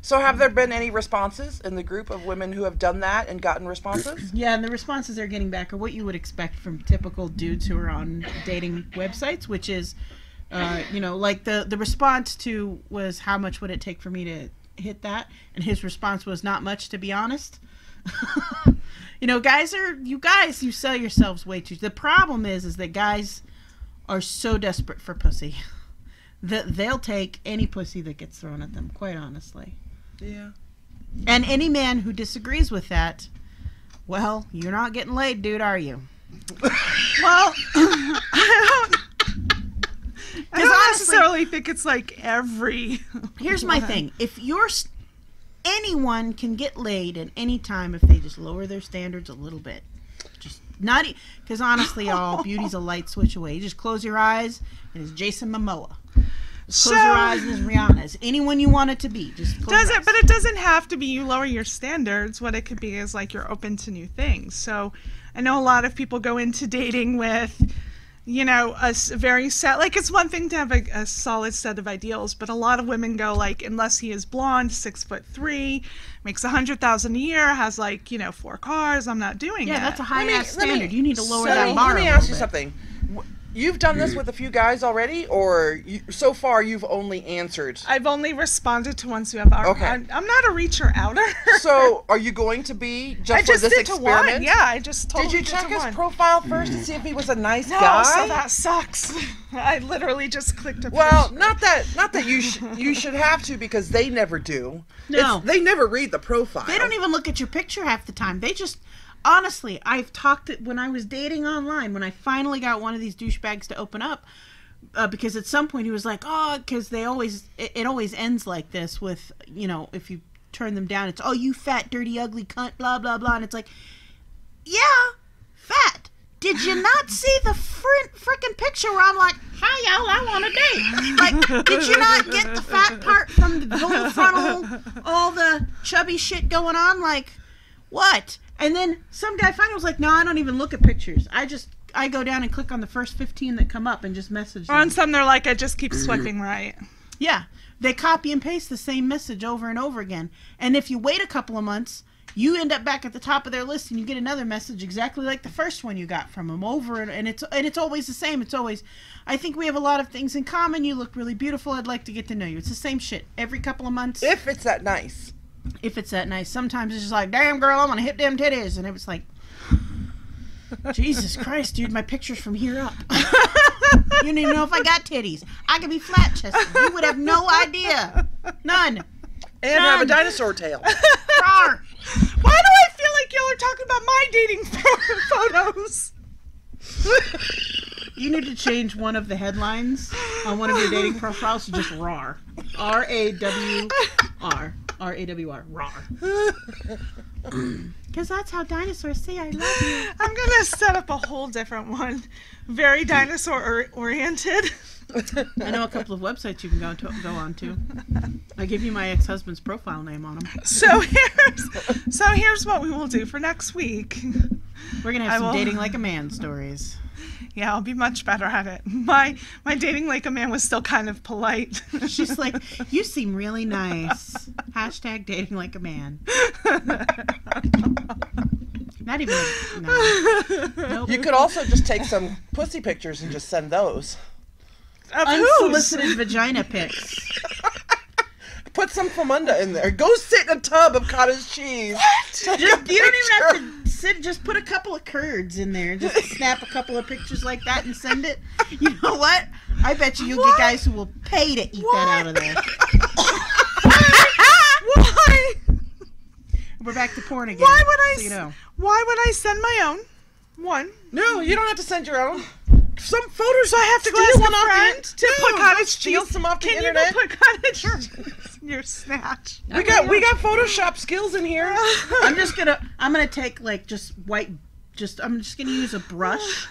Speaker 4: So have there been any responses in the group of women who have done that and gotten responses?
Speaker 3: Yeah, and the responses they're getting back are what you would expect from typical dudes who are on dating websites, which is, like the response to was, how much would it take for me to hit that? And his response was, not much, to be honest. You sell yourselves way too. The problem is that guys are so desperate for pussy that they'll take any pussy that gets thrown at them, quite honestly.
Speaker 4: Yeah.
Speaker 3: And any man who disagrees with that, well, you're not getting laid, dude, are you?
Speaker 5: Well, I don't
Speaker 3: honestly,
Speaker 5: necessarily think it's like every.
Speaker 3: Here's my thing. If anyone can get laid at any time if they just lower their standards a little bit. Just not, because honestly, y'all, beauty's a light switch away. You just close your eyes and it's Jason Momoa. Just close your eyes and it's Rihanna. It's anyone you want it to be. Just close your eyes.
Speaker 5: But it doesn't have to be you lower your standards. What it could be is like you're open to new things. So I know a lot of people go into dating with, very set, like it's one thing to have a solid set of ideals, but a lot of women go like, unless he is blonde, 6'3", makes $100,000 a year, has 4 cars, I'm not doing it.
Speaker 3: Yeah, that's a high ass standard. You need to lower
Speaker 4: Let
Speaker 3: that bar.
Speaker 4: me
Speaker 3: a
Speaker 4: ask you
Speaker 3: little bit.
Speaker 4: something. you've done this with a few guys already, or so far you've only answered?
Speaker 5: I've only responded to ones who have already.
Speaker 4: Okay.
Speaker 5: I'm not a reacher outer.
Speaker 4: So, are you going to be just for this experiment?
Speaker 5: One. Yeah, I just totally
Speaker 4: Did you check his profile first to see if he was a nice
Speaker 5: no,
Speaker 4: guy?
Speaker 5: So that sucks. I literally just clicked a
Speaker 4: Well,
Speaker 5: picture.
Speaker 4: not that you should have to, because they never do.
Speaker 3: No.
Speaker 4: They never read the profile.
Speaker 3: They don't even look at your picture half the time. They just, honestly, I've talked it when I was dating online, when I finally got one of these douchebags to open up, because at some point he was like, oh, because it always ends like this with, if you turn them down, it's, oh, you fat, dirty, ugly cunt, blah, blah, blah. And it's like, yeah, fat. Did you not see the frickin' picture where I'm like, hi, y'all, I want to date? Like, did you not get the fat part from the little frontal, all the chubby shit going on? Like, what? And then some guy finally was like, no, I don't even look at pictures. I go down and click on the first 15 that come up and just message them.
Speaker 5: Or on some, they're like, I just keep swiping right.
Speaker 3: Yeah. They copy and paste the same message over and over again. And if you wait a couple of months, you end up back at the top of their list and you get another message exactly like the first one you got from them over, and it's always the same. It's always, I think we have a lot of things in common. You look really beautiful. I'd like to get to know you. It's the same shit every couple of months.
Speaker 4: If it's that nice.
Speaker 3: If it's that nice. Sometimes it's just like, damn girl, I'm gonna hit them titties, and it was like, Jesus Christ, dude, my picture's from here up. You don't even know if I got titties. I could be flat chested. You would have no idea. None.
Speaker 4: And have a dinosaur tail.
Speaker 3: Rawr.
Speaker 5: Why do I feel like y'all are talking about my dating photos?
Speaker 3: You need to change one of the headlines on one of your dating profiles to just Rawr. R-A-W-R. R-A-W-R. Rawr. Because that's how dinosaurs say I love you.
Speaker 5: I'm going to set up a whole different one. Very dinosaur-oriented.
Speaker 3: I know a couple of websites you can go on to. I give you my ex-husband's profile name on them.
Speaker 5: So here's what we will do for next week.
Speaker 3: We're going to have some dating like a man stories.
Speaker 5: Yeah, I'll be much better at it. My dating like a man was still kind of polite.
Speaker 3: She's like, you seem really nice. Hashtag dating like a man. Not even no. Nope.
Speaker 4: You could also just take some pussy pictures and just send those.
Speaker 5: Of whose?
Speaker 3: Unsolicited vagina pics.
Speaker 4: Put some Famunda in there. Go sit in a tub of cottage cheese.
Speaker 3: What? You don't even have to sit. Just put a couple of curds in there. Just snap a couple of pictures like that and send it. You know what? I bet you'll get guys who will pay to eat that out of there.
Speaker 5: Why?
Speaker 3: We're back to porn again.
Speaker 5: Why would I send my own one?
Speaker 4: No, you don't have to send your own. Some photos
Speaker 5: So I have to go
Speaker 4: steal
Speaker 5: ask
Speaker 4: one
Speaker 5: a
Speaker 4: off
Speaker 5: friend to put cottage
Speaker 4: steal
Speaker 5: cheese.
Speaker 4: some off the
Speaker 5: Can
Speaker 4: internet.
Speaker 5: you go put cottage cheese in your snatch?
Speaker 4: We got Photoshop skills in here.
Speaker 3: I'm gonna take like just white. I'm just gonna use a brush,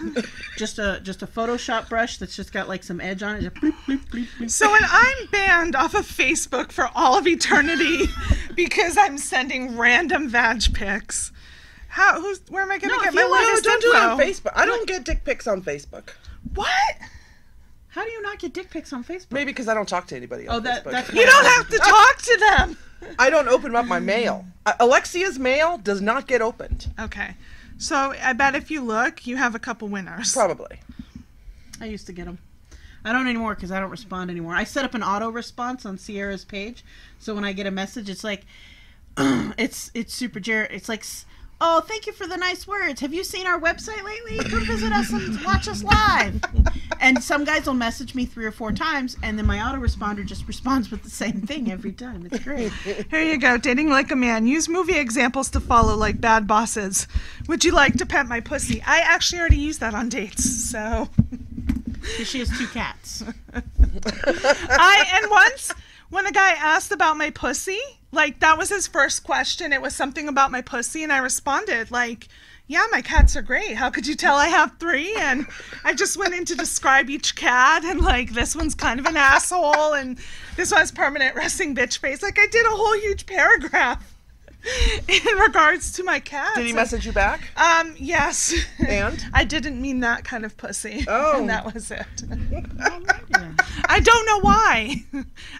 Speaker 3: just a Photoshop brush that's just got like some edge on it. Just bloop, bloop, bloop, bloop.
Speaker 5: So when I'm banned off of Facebook for all of eternity because I'm sending random vag pics, where am I gonna get my latest
Speaker 4: don't do it on
Speaker 5: info?
Speaker 4: Facebook. I don't get dick pics on Facebook.
Speaker 5: What?
Speaker 3: How do you not get dick pics on Facebook?
Speaker 4: Maybe because I don't talk to anybody on Facebook.
Speaker 3: that's
Speaker 5: You don't have to talk to them.
Speaker 4: I don't open up my mail. Alexia's mail does not get opened.
Speaker 5: Okay. So I bet if you look, you have a couple winners.
Speaker 4: Probably.
Speaker 3: I used to get them. I don't anymore because I don't respond anymore. I set up an auto response on Sierra's page, so when I get a message, it's like, it's super It's like, oh, thank you for the nice words. Have you seen our website lately? Come visit us and watch us live. And some guys will message me 3 or 4 times, and then my autoresponder just responds with the same thing every time. It's great.
Speaker 5: Here you go. Dating like a man. Use movie examples to follow like bad bosses. Would you like to pet my pussy? I actually already used that on dates, so.
Speaker 3: She has 2 cats.
Speaker 5: And once when a guy asked about my pussy, like that was his first question. It was something about my pussy, and I responded like, yeah, my cats are great. How could you tell I have 3? And I just went in to describe each cat, and like this one's kind of an asshole, and this one has permanent resting bitch face. Like I did a whole huge paragraph in regards to my cats.
Speaker 4: Did he message you back?
Speaker 5: Yes.
Speaker 4: And?
Speaker 5: I didn't mean that kind of pussy.
Speaker 4: Oh.
Speaker 5: And that was it. I don't know why.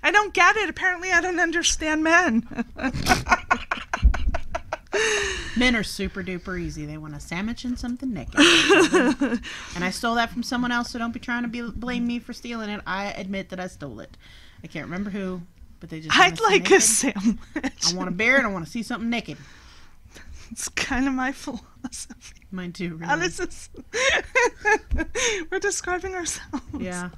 Speaker 5: I don't get it. Apparently I don't understand men.
Speaker 3: Men are super duper easy. They want a sandwich and something naked. And I stole that from someone else, so don't be trying to blame me for stealing it. I admit that I stole it. I can't remember who, but they just.
Speaker 5: I'd like a sandwich.
Speaker 3: I want a bear and I want to see something naked.
Speaker 5: It's kind of my philosophy.
Speaker 3: Mine too, really.
Speaker 5: Oh, this is... We're describing ourselves.
Speaker 3: Yeah.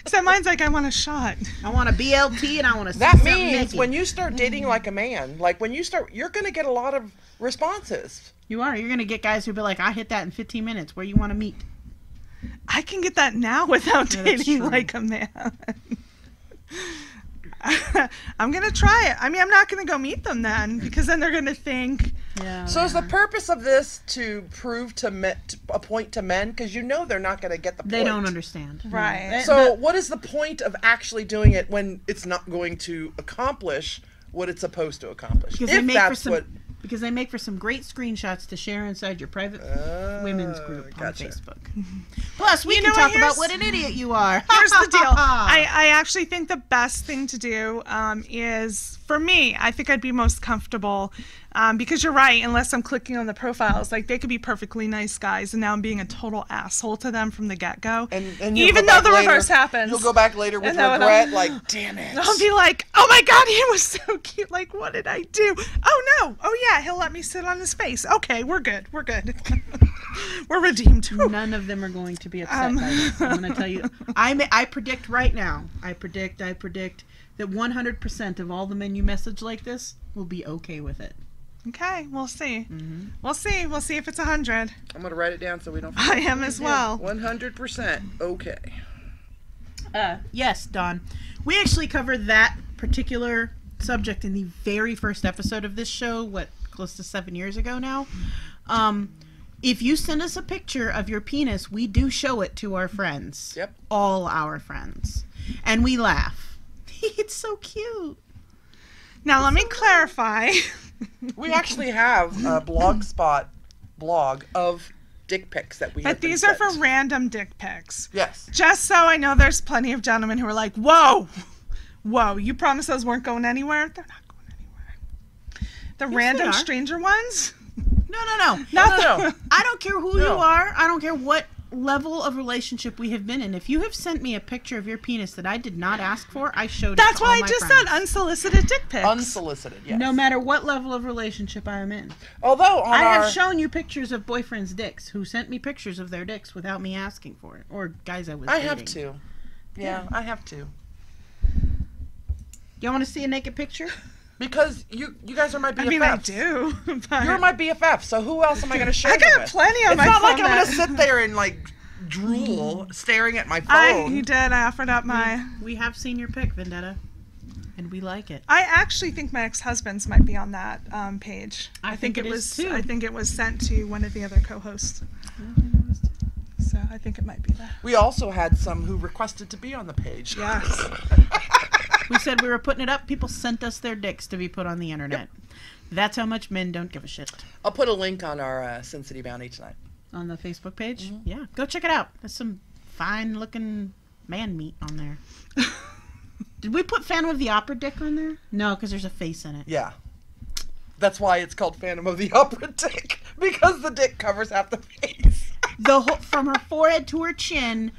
Speaker 5: Except mine's like, I want a shot.
Speaker 3: I want a BLT and I want to see
Speaker 4: That
Speaker 3: something
Speaker 4: means
Speaker 3: naked.
Speaker 4: when you start dating like a man, like when you start, you're going to get a lot of responses.
Speaker 3: You are. You're going to get guys who be like, I hit that in 15 minutes. Where you want to meet?
Speaker 5: I can get that now without
Speaker 3: Yeah, that's
Speaker 5: dating
Speaker 3: true.
Speaker 5: like a man. I'm going to try it. I mean, I'm not going to go meet them then, because then they're going to think...
Speaker 3: Yeah.
Speaker 4: So is the purpose of this to prove to a point to men? Because you know they're not going to get the point.
Speaker 3: They don't understand.
Speaker 5: Right.
Speaker 4: So what is the point of actually doing it when it's not going to accomplish what it's supposed to accomplish?
Speaker 3: Because
Speaker 4: if
Speaker 3: they make
Speaker 4: that's
Speaker 3: for some,
Speaker 4: what...
Speaker 3: because they make for some great screenshots to share inside your private women's group
Speaker 4: gotcha.
Speaker 3: on Facebook. Plus, we
Speaker 5: You
Speaker 3: can
Speaker 5: know what,
Speaker 3: talk about
Speaker 5: here's-
Speaker 3: what an idiot you are.
Speaker 5: Here's the deal. I actually think the best thing to do is, for me, I think I'd be most comfortable because you're right, unless I'm clicking on the profiles, like they could be perfectly nice guys and now I'm being a total asshole to them from the get-go.
Speaker 4: And you'll
Speaker 5: even
Speaker 4: go
Speaker 5: though
Speaker 4: back
Speaker 5: the
Speaker 4: later-
Speaker 5: reverse happens.
Speaker 4: You'll go back later with
Speaker 5: And then
Speaker 4: regret, like, damn it.
Speaker 5: I'll be like, oh my God, he was so cute. Like, what did I do? Oh no. Oh yeah, he'll let me sit on his face. Okay, we're good. We're good. We're redeemed.
Speaker 3: None of them are going to be upset by this. I'm going to tell you. I predict right now. I predict that 100% of all the men you message like this will be okay with it.
Speaker 5: Okay, we'll see. We'll see. We'll see if it's 100.
Speaker 4: I'm going to write it down so we don't
Speaker 5: I am as well.
Speaker 4: 100% okay.
Speaker 3: Yes, Dawn. We actually covered that particular subject in the very first episode of this show, close to 7 years ago now. If you send us a picture of your penis, we do show it to our friends.
Speaker 4: Yep.
Speaker 3: All our friends. And we laugh. It's so cute.
Speaker 5: Now let me clarify.
Speaker 4: We actually have a blogspot blog of dick pics that we have
Speaker 5: But
Speaker 4: been
Speaker 5: these are
Speaker 4: sent.
Speaker 5: for random dick pics.
Speaker 4: Yes.
Speaker 5: Just so I know there's plenty of gentlemen who are like, whoa, you promised those weren't going anywhere? They're not going anywhere. The random
Speaker 3: are.
Speaker 5: stranger ones?
Speaker 3: No.
Speaker 4: No.
Speaker 3: I don't care who you
Speaker 4: No.
Speaker 3: are. I don't care what level of relationship we have been in. If you have sent me a picture of your penis that I did not ask for, I showed it
Speaker 5: That's
Speaker 3: to all
Speaker 5: why I
Speaker 3: my
Speaker 5: just
Speaker 3: friends.
Speaker 5: said unsolicited dick pics.
Speaker 4: Unsolicited, yes.
Speaker 3: No matter what level of relationship I am in.
Speaker 4: Although on
Speaker 3: I
Speaker 4: our...
Speaker 3: have shown you pictures of boyfriends' dicks who sent me pictures of their dicks without me asking for it. Or guys I was
Speaker 4: I
Speaker 3: dating.
Speaker 4: have to. Yeah, I have to.
Speaker 3: You want to see a naked picture?
Speaker 4: Because you guys are my BFFs.
Speaker 5: I mean, I do. But
Speaker 4: You're my BFF, so who else am I going to share
Speaker 5: I
Speaker 4: them
Speaker 5: got
Speaker 4: with?
Speaker 5: plenty on
Speaker 4: It's
Speaker 5: my
Speaker 4: not
Speaker 5: phone.
Speaker 4: like I'm going
Speaker 5: that-
Speaker 4: to sit there and, like, drool staring at my phone.
Speaker 5: You did. I offered up my...
Speaker 3: We have seen your pic, Vendetta. And we like it.
Speaker 5: I actually think my ex-husband's might be on that page.
Speaker 3: I think it is, too.
Speaker 5: I think it was sent to one of the other co-hosts. So I think it might be that.
Speaker 4: We also had some who requested to be on the page.
Speaker 5: Yes.
Speaker 3: We said we were putting it up. People sent us their dicks to be put on the internet. That's how much men don't give a shit.
Speaker 4: I'll put a link on our SinCityBounty tonight.
Speaker 3: On the Facebook page? Yeah. Go check it out. There's some fine looking man meat on there. Did we put Phantom of the Opera dick on there? No, because there's a face in it.
Speaker 4: Yeah. That's why it's called Phantom of the Opera dick. Because the dick covers half the face.
Speaker 3: The whole, from her forehead to her chin,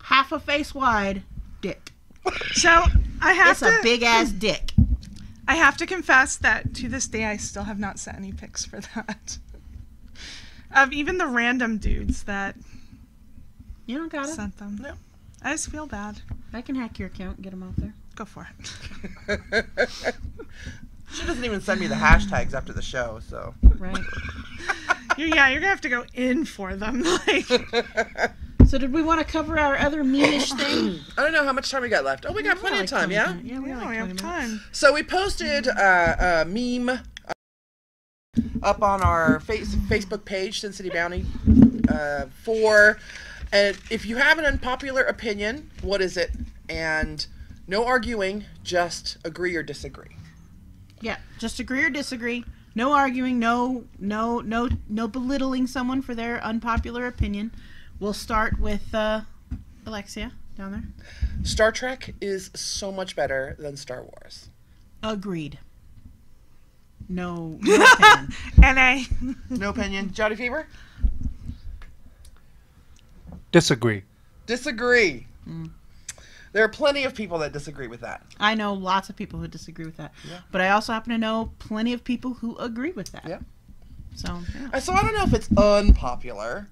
Speaker 3: half a face wide, dick.
Speaker 5: So I have
Speaker 3: It's
Speaker 5: to...
Speaker 3: a big ass dick.
Speaker 5: I have to confess that to this day I still have not sent any pics for that. Of even the random dudes that
Speaker 3: You don't got it.
Speaker 5: sent them.
Speaker 4: No.
Speaker 5: I just feel bad.
Speaker 3: I can hack your account and get them out there.
Speaker 5: Go for it.
Speaker 4: She doesn't even send me the hashtags after the show, so.
Speaker 3: Right.
Speaker 5: You're gonna have to go in for them. Like,
Speaker 3: So did we want to cover our other meanish thing?
Speaker 4: I don't know how much time we got left. Oh, we got plenty of time, yeah?
Speaker 3: Yeah, we
Speaker 5: yeah,
Speaker 3: got
Speaker 5: we
Speaker 3: like 20
Speaker 5: have
Speaker 3: minutes.
Speaker 5: time.
Speaker 4: So we posted a meme up on our Facebook page, SinCityBounty, and if you have an unpopular opinion, what is it? And no arguing, just agree or disagree.
Speaker 3: Yeah, just agree or disagree. No arguing, no belittling someone for their unpopular opinion. We'll start with Alexia down there.
Speaker 4: Star Trek is so much better than Star Wars.
Speaker 3: Agreed. No opinion.
Speaker 5: NA.
Speaker 4: No opinion. Johnny Fever?
Speaker 6: Disagree.
Speaker 4: Disagree. There are plenty of people that disagree with that.
Speaker 3: I know lots of people who disagree with that.
Speaker 4: Yeah.
Speaker 3: But I also happen to know plenty of people who agree with that.
Speaker 4: Yeah.
Speaker 3: So, yeah.
Speaker 4: So I don't know if it's unpopular.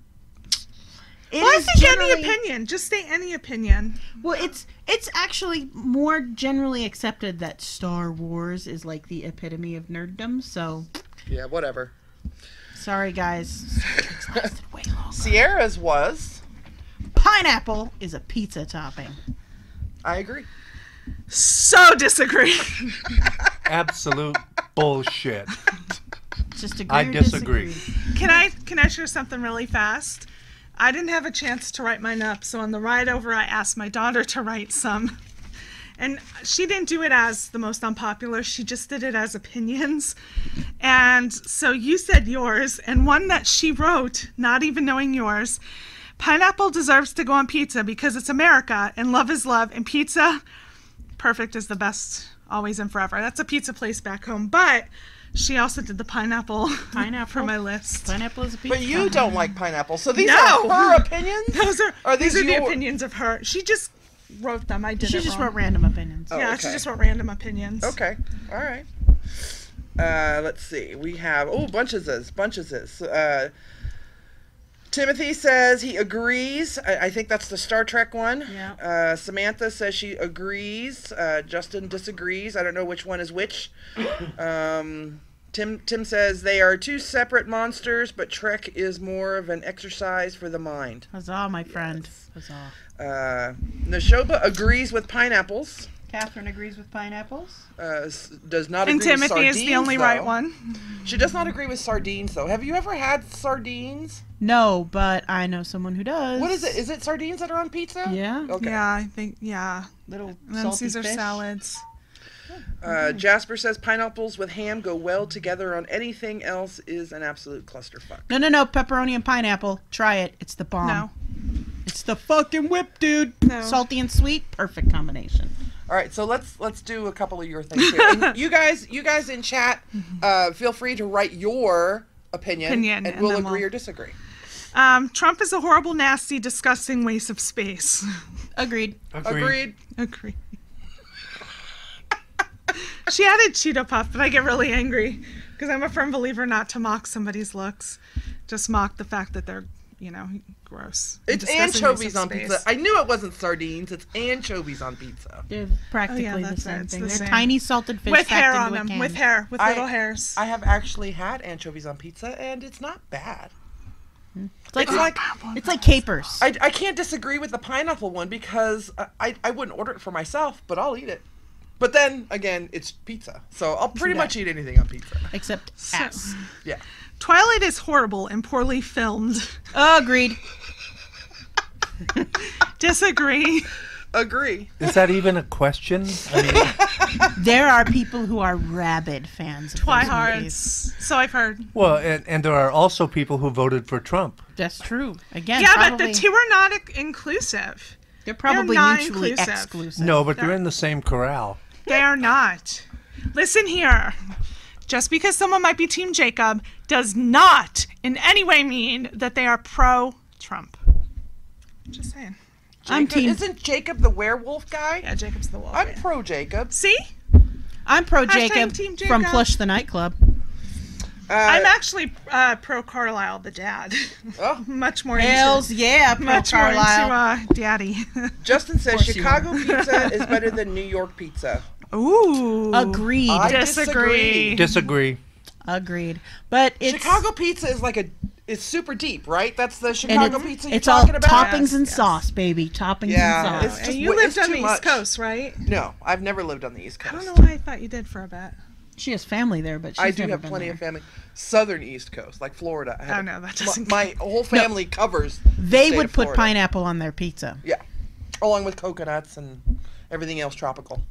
Speaker 3: It
Speaker 5: Well, I
Speaker 3: is
Speaker 5: think
Speaker 3: generally-
Speaker 5: any opinion. Just say any opinion.
Speaker 3: Well, it's actually more generally accepted that Star Wars is like the epitome of nerddom. So,
Speaker 4: Yeah, whatever.
Speaker 3: sorry guys, it's lasted way longer.
Speaker 4: Sierra's was.
Speaker 3: Pineapple is a pizza topping.
Speaker 4: I agree.
Speaker 5: So disagree.
Speaker 6: Absolute bullshit.
Speaker 3: Just agree
Speaker 6: I
Speaker 3: or
Speaker 6: disagree.
Speaker 3: disagree.
Speaker 5: Can I share something really fast? I didn't have a chance to write mine up, so on the ride over, I asked my daughter to write some. And she didn't do it as the most unpopular. She just did it as opinions. And so you said yours, and one that she wrote, not even knowing yours. Pineapple deserves to go on pizza because it's America, and love is love, and pizza, perfect is the best, always and forever. That's a pizza place back home. But she also did the pineapple for my list.
Speaker 3: Pineapple is a pizza.
Speaker 4: But you don't like pineapple, so these
Speaker 5: No.
Speaker 4: are her opinions?
Speaker 5: These are the
Speaker 4: your-
Speaker 5: opinions of her. She just wrote them. I did
Speaker 3: She
Speaker 5: it
Speaker 3: just
Speaker 5: wrong.
Speaker 3: wrote random opinions.
Speaker 4: Oh,
Speaker 5: Yeah,
Speaker 4: okay.
Speaker 5: she just wrote random opinions.
Speaker 4: Okay, all right. Let's see. We have bunches of this. Timothy says he agrees. I think that's the Star Trek one.
Speaker 3: Yeah.
Speaker 4: Samantha says she agrees. Justin disagrees. I don't know which one is which. Tim says they are two separate monsters, but Trek is more of an exercise for the mind.
Speaker 3: Huzzah, my friend. Huzzah.
Speaker 4: Neshoba agrees with pineapples.
Speaker 3: Catherine agrees with pineapples.
Speaker 4: Does not
Speaker 5: And
Speaker 4: agree with
Speaker 5: Timothy
Speaker 4: sardines,
Speaker 5: is the only
Speaker 4: though.
Speaker 5: right one.
Speaker 4: She does not agree with sardines, though. Have you ever had sardines?
Speaker 3: No, but I know someone who does.
Speaker 4: What is it? Is it sardines that are on pizza?
Speaker 3: Yeah.
Speaker 4: Okay.
Speaker 5: Yeah, I think,
Speaker 3: Little
Speaker 5: And then
Speaker 3: salty
Speaker 5: Caesar
Speaker 3: fish.
Speaker 5: salads.
Speaker 4: Jasper says pineapples with ham go well together on anything else is an absolute clusterfuck.
Speaker 3: No. Pepperoni and pineapple. Try it. It's the bomb.
Speaker 5: No.
Speaker 3: It's the fucking whip, dude.
Speaker 5: No.
Speaker 3: Salty and sweet. Perfect combination.
Speaker 4: All right, so let's do a couple of your things here. And you guys in chat, feel free to write your opinion and
Speaker 5: and
Speaker 4: we'll
Speaker 5: then
Speaker 4: agree
Speaker 5: we'll-
Speaker 4: or disagree.
Speaker 5: Trump is a horrible, nasty, disgusting waste of space.
Speaker 3: Agreed.
Speaker 4: Agreed.
Speaker 5: Agree. She added Cheeto Puff, but I get really angry because I'm a firm believer not to mock somebody's looks. Just mock the fact that they're, gross.
Speaker 4: It's
Speaker 5: Disgusting waste
Speaker 4: anchovies
Speaker 5: of
Speaker 4: on
Speaker 5: space.
Speaker 4: pizza. I knew it wasn't sardines. It's anchovies on pizza.
Speaker 3: They're practically the
Speaker 5: that's
Speaker 3: same
Speaker 5: it. It's
Speaker 3: thing.
Speaker 5: the
Speaker 3: They're
Speaker 5: same.
Speaker 3: tiny salted fish
Speaker 5: With
Speaker 3: packed
Speaker 5: hair
Speaker 3: into
Speaker 5: on
Speaker 3: a
Speaker 5: them.
Speaker 3: can.
Speaker 5: With hair. With
Speaker 4: I-
Speaker 5: little hairs.
Speaker 4: I have actually had anchovies on pizza, and it's not bad.
Speaker 3: It's like
Speaker 4: It's
Speaker 3: it's like capers.
Speaker 4: I can't disagree with the pineapple one because I wouldn't order it for myself, but I'll eat it. But then, again, it's pizza. So I'll pretty
Speaker 3: Yeah.
Speaker 4: much eat anything on pizza.
Speaker 3: Except ass.
Speaker 4: Yeah.
Speaker 5: Twilight is horrible and poorly filmed.
Speaker 3: Agreed.
Speaker 5: Disagree.
Speaker 4: Agree.
Speaker 6: Is that even a question? I mean,
Speaker 3: There are people who are rabid fans of those movies.
Speaker 5: Twihards. So I've heard.
Speaker 6: well, and there are also people who voted for Trump.
Speaker 3: That's true. Again,
Speaker 5: Yeah,
Speaker 3: probably,
Speaker 5: but the two are not inclusive.
Speaker 3: they're probably
Speaker 5: not
Speaker 3: mutually
Speaker 5: inclusive.
Speaker 3: exclusive.
Speaker 6: No, but they're in the same corral.
Speaker 5: They are not. Listen here. Just because someone might be Team Jacob does not in any way mean that they are pro-Trump. Just saying.
Speaker 3: I'm
Speaker 4: Jacob,
Speaker 3: team.
Speaker 4: Isn't Jacob the werewolf guy?
Speaker 5: Yeah, Jacob's the wolf.
Speaker 4: I'm pro Jacob.
Speaker 5: See?
Speaker 3: I'm pro
Speaker 5: Hashtag
Speaker 3: Jacob
Speaker 5: Team
Speaker 3: from
Speaker 5: Jacob.
Speaker 3: Plush the Nightclub.
Speaker 5: I'm actually pro Carlisle, the dad.
Speaker 4: Oh.
Speaker 5: Much more
Speaker 3: Hells
Speaker 5: into
Speaker 3: yeah, pro
Speaker 5: much more
Speaker 3: Carlisle.
Speaker 5: into Daddy.
Speaker 4: Justin says
Speaker 3: course you
Speaker 4: Chicago pizza is better than New York pizza.
Speaker 5: Ooh.
Speaker 3: Agreed.
Speaker 4: I
Speaker 5: Disagree.
Speaker 6: Disagree.
Speaker 3: Agreed. But it's
Speaker 4: Chicago pizza is it's super deep, right? That's the Chicago pizza you're
Speaker 3: it's all
Speaker 4: talking about?
Speaker 3: toppings and
Speaker 5: Yes.
Speaker 3: sauce, baby. Toppings
Speaker 4: Yeah,
Speaker 3: and
Speaker 4: it's
Speaker 3: sauce.
Speaker 4: just
Speaker 5: And you
Speaker 4: it's
Speaker 5: lived on
Speaker 4: too
Speaker 5: the
Speaker 4: much.
Speaker 5: East Coast, right?
Speaker 4: No, I've never lived on the East
Speaker 5: I
Speaker 4: Coast.
Speaker 5: don't know why I thought you did for a bit.
Speaker 3: She has family there, but she's
Speaker 4: I do
Speaker 3: never
Speaker 4: have
Speaker 3: been
Speaker 4: plenty
Speaker 3: there.
Speaker 4: of family. Southern East Coast, like Florida. I have
Speaker 5: Oh, no, that doesn't
Speaker 4: My whole family covers.
Speaker 3: They
Speaker 4: the
Speaker 3: would
Speaker 4: state
Speaker 3: put
Speaker 4: of Florida.
Speaker 3: pineapple on their pizza.
Speaker 4: Yeah, along with coconuts and everything else tropical.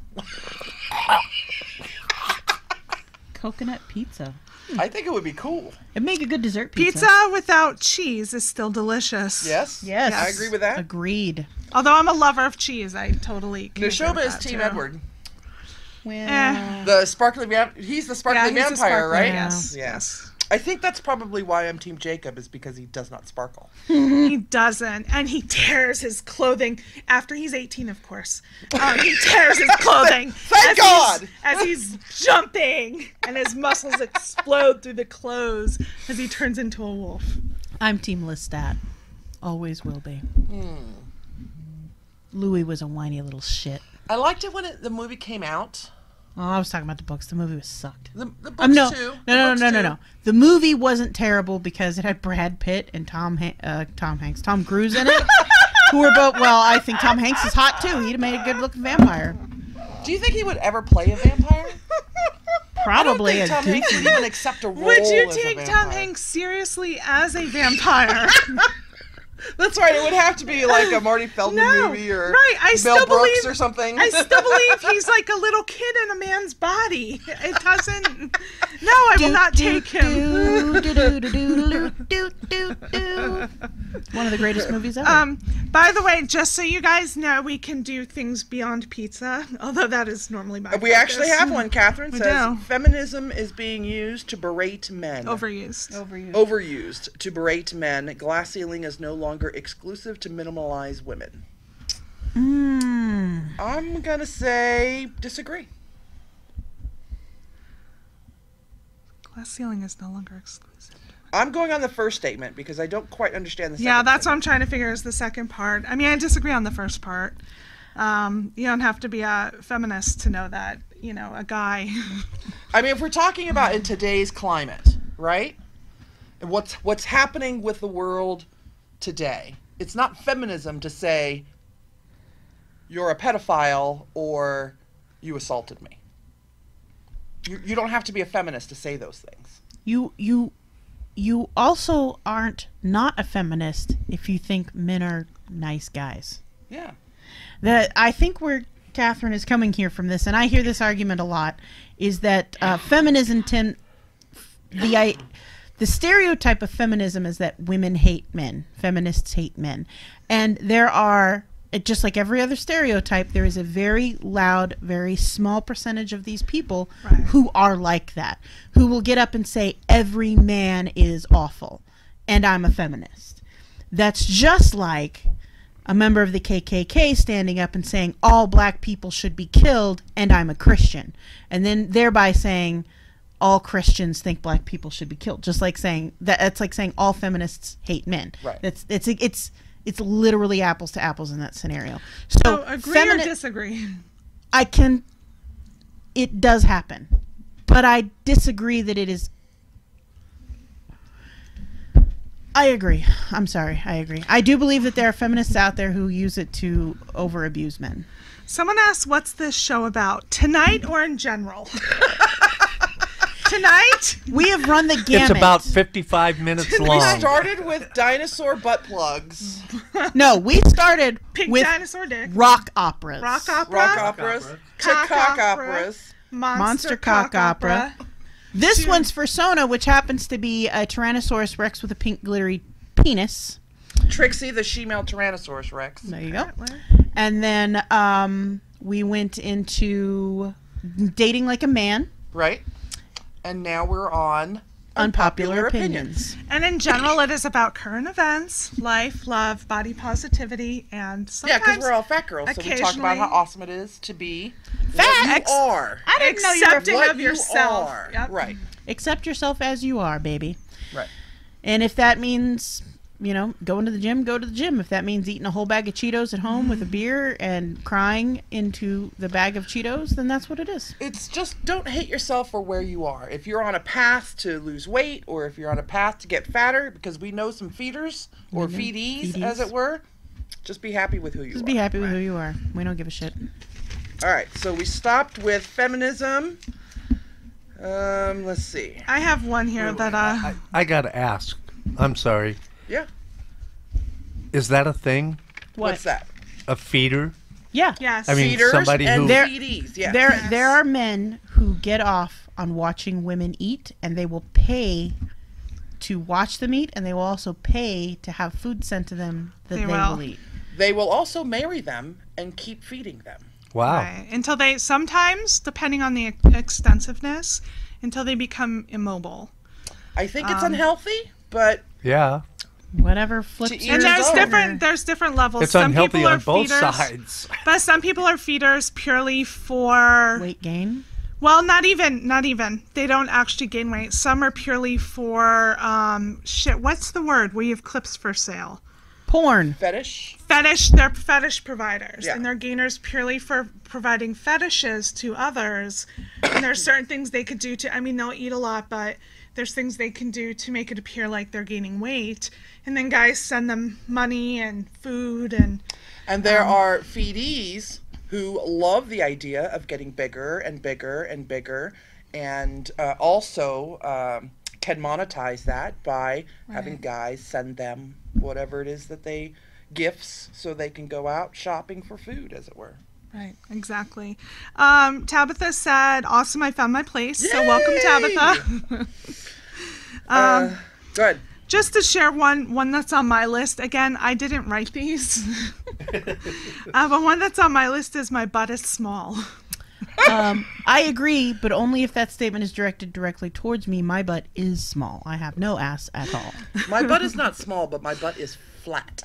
Speaker 3: Coconut pizza.
Speaker 4: I think it would be cool.
Speaker 3: It'd make a good dessert pizza.
Speaker 5: Pizza without cheese is still delicious.
Speaker 4: Yes.
Speaker 3: Yes.
Speaker 4: I agree with that.
Speaker 3: Agreed.
Speaker 5: Although I'm a lover of cheese, I totally. can agree
Speaker 4: Neshoba
Speaker 5: with
Speaker 4: is
Speaker 5: that,
Speaker 4: Team
Speaker 5: too.
Speaker 4: Edward.
Speaker 3: Well,
Speaker 4: The sparkly he's the sparkly
Speaker 5: he's a
Speaker 4: vampire,
Speaker 5: sparkly,
Speaker 4: right?
Speaker 5: yes.
Speaker 4: I think that's probably why I'm Team Jacob, is because he does not sparkle.
Speaker 5: He doesn't, and he tears his clothing after he's 18, of course. He tears his clothing.
Speaker 4: Thank God!
Speaker 5: As he's jumping, and his muscles explode through the clothes as he turns into a wolf.
Speaker 3: I'm Team Lestat. Always will be. Louis was a whiny little shit.
Speaker 4: I liked it when the movie came out.
Speaker 3: Oh, I was talking about the books. The movie was sucked.
Speaker 4: The books too.
Speaker 3: No. The movie wasn't terrible because it had Brad Pitt and Tom Cruise in it, who were both. Well, I think Tom Hanks is hot too. He'd have made a good-looking vampire.
Speaker 4: Do you think he would ever play a vampire?
Speaker 3: Probably
Speaker 4: I don't think Tom Hanks would even accept a role.
Speaker 5: Would you
Speaker 4: as a
Speaker 5: take
Speaker 4: vampire.
Speaker 5: Tom Hanks seriously as a vampire?
Speaker 4: That's right. It would have to be like a Marty Feldman movie or Mel Brooks or something.
Speaker 5: I still believe he's like a little kid in a man's body. It doesn't. No, I will not take him.
Speaker 3: One of the greatest movies ever.
Speaker 5: By the way, just so you guys know, we can do things beyond pizza, although that is normally my
Speaker 4: We
Speaker 5: focus.
Speaker 4: actually have one. Catherine
Speaker 5: We
Speaker 4: says
Speaker 5: do.
Speaker 4: feminism is being used to berate men.
Speaker 5: Overused.
Speaker 4: To berate men. Glass ceiling is no longer exclusive to minimalize women. I'm gonna say disagree.
Speaker 5: Glass ceiling is no longer exclusive.
Speaker 4: I'm going on the first statement because I don't quite understand the second.
Speaker 5: Yeah, that's what I'm trying to figure is the second part. I mean, I disagree on the first part. You don't have to be a feminist to know that, a guy.
Speaker 4: I mean, if we're talking about in today's climate, right? And what's happening with the world today, it's not feminism to say you're a pedophile or you assaulted me. You don't have to be a feminist to say those things.
Speaker 3: You also aren't not a feminist if you think men are nice guys.
Speaker 4: Yeah.
Speaker 3: I think where Catherine is coming here from this, and I hear this argument a lot, is that feminism the stereotype of feminism is that women hate men, feminists hate men, and there are, just like every other stereotype, there is a very loud, very small percentage of these people who are like that, who will get up and say every man is awful, and I'm a feminist. That's just like a member of the KKK standing up and saying all black people should be killed, and I'm a Christian, and then thereby saying all Christians think black people should be killed. Just like saying that, it's like saying all feminists hate men.
Speaker 4: Right.
Speaker 3: It's literally apples to apples in that scenario. So
Speaker 5: agree or disagree?
Speaker 3: It does happen, but I disagree that it is. I agree. I'm sorry. I agree. I do believe that there are feminists out there who use it to over abuse men.
Speaker 5: Someone asked, what's this show about? Tonight or in general? Tonight?
Speaker 3: We have run the gamut.
Speaker 6: It's about 55 minutes long.
Speaker 4: We started with dinosaur butt plugs.
Speaker 3: No, we started
Speaker 5: Pink
Speaker 3: with
Speaker 5: dinosaur dick.
Speaker 3: rock operas.
Speaker 5: Rock opera.
Speaker 4: Rock operas. To
Speaker 5: Cock
Speaker 4: cock
Speaker 5: opera.
Speaker 4: operas.
Speaker 3: Monster cock opera. This one's for Sona, which happens to be a Tyrannosaurus Rex with a pink glittery penis.
Speaker 4: Trixie, the Shemale Tyrannosaurus Rex.
Speaker 3: There you go. And then we went into Dating Like a Man.
Speaker 4: Right. And now we're on
Speaker 3: Unpopular Opinions.
Speaker 5: And in general, it is about current events, life, love, body positivity, and sometimes...
Speaker 4: Yeah, because we're all fat girls, so we talk about how awesome it is to be
Speaker 3: fat.
Speaker 4: what you are.
Speaker 3: I didn't know you were
Speaker 5: accepting
Speaker 4: what
Speaker 5: of yourself.
Speaker 4: are.
Speaker 5: Yep.
Speaker 4: Right.
Speaker 3: Accept yourself as you are, baby.
Speaker 4: Right.
Speaker 3: And if that means, going to the gym, go to the gym. If that means eating a whole bag of Cheetos at home with a beer and crying into the bag of Cheetos, then that's what it is.
Speaker 4: It's just, don't hate yourself for where you are. If you're on a path to lose weight, or if you're on a path to get fatter, because we know some feeders, or feedees, as it were, just be happy with who you are.
Speaker 3: Just be happy with who you are. We don't give a shit.
Speaker 4: All right, so we stopped with feminism. Let's see.
Speaker 5: I have one here that...
Speaker 6: I gotta ask. I'm sorry.
Speaker 4: Yeah.
Speaker 6: Is that a thing?
Speaker 4: What's that?
Speaker 6: A feeder?
Speaker 3: Yeah.
Speaker 5: Yes.
Speaker 6: I mean,
Speaker 4: Feeders
Speaker 6: somebody
Speaker 4: and
Speaker 6: who...
Speaker 4: feedees, yes.
Speaker 3: There are men who get off on watching women eat, and they will pay to watch them eat, and they will also pay to have food sent to them that they will eat.
Speaker 4: They will also marry them and keep feeding them.
Speaker 6: Wow.
Speaker 5: Right. Until they, sometimes, depending on the extensiveness, until they become immobile.
Speaker 4: I think it's unhealthy, but
Speaker 6: Yeah.
Speaker 3: Whatever flips
Speaker 4: To each
Speaker 3: your
Speaker 5: And there's
Speaker 3: boat.
Speaker 5: there's different levels.
Speaker 6: It's
Speaker 5: some
Speaker 6: unhealthy
Speaker 5: people are
Speaker 6: on both
Speaker 5: feeders,
Speaker 6: sides.
Speaker 5: but some people are feeders purely for
Speaker 3: Weight gain.
Speaker 5: well, not even. They don't actually gain weight. Some are purely for what's the word where you have clips for sale?
Speaker 3: Porn.
Speaker 4: fetish.
Speaker 5: They're fetish providers,
Speaker 4: Yeah.
Speaker 5: and they're gainers purely for providing fetishes to others. And there's certain things they could do to, I mean, they'll eat a lot, but there's things they can do to make it appear like they're gaining weight. And then guys send them money and food and
Speaker 4: And there are feedees who love the idea of getting bigger and bigger and bigger, and also can monetize that by having guys send them whatever it is that they gifts so they can go out shopping for food, as it were.
Speaker 5: right, exactly. Tabitha said, "Awesome, I found my place." So welcome, Tabitha.
Speaker 4: Good.
Speaker 5: Just to share one that's on my list. Again, I didn't write these, but one that's on my list is my butt is small.
Speaker 3: I agree, but only if that statement is directed directly towards me. My butt is small. I have no ass at all.
Speaker 4: My butt is not small, but my butt is flat.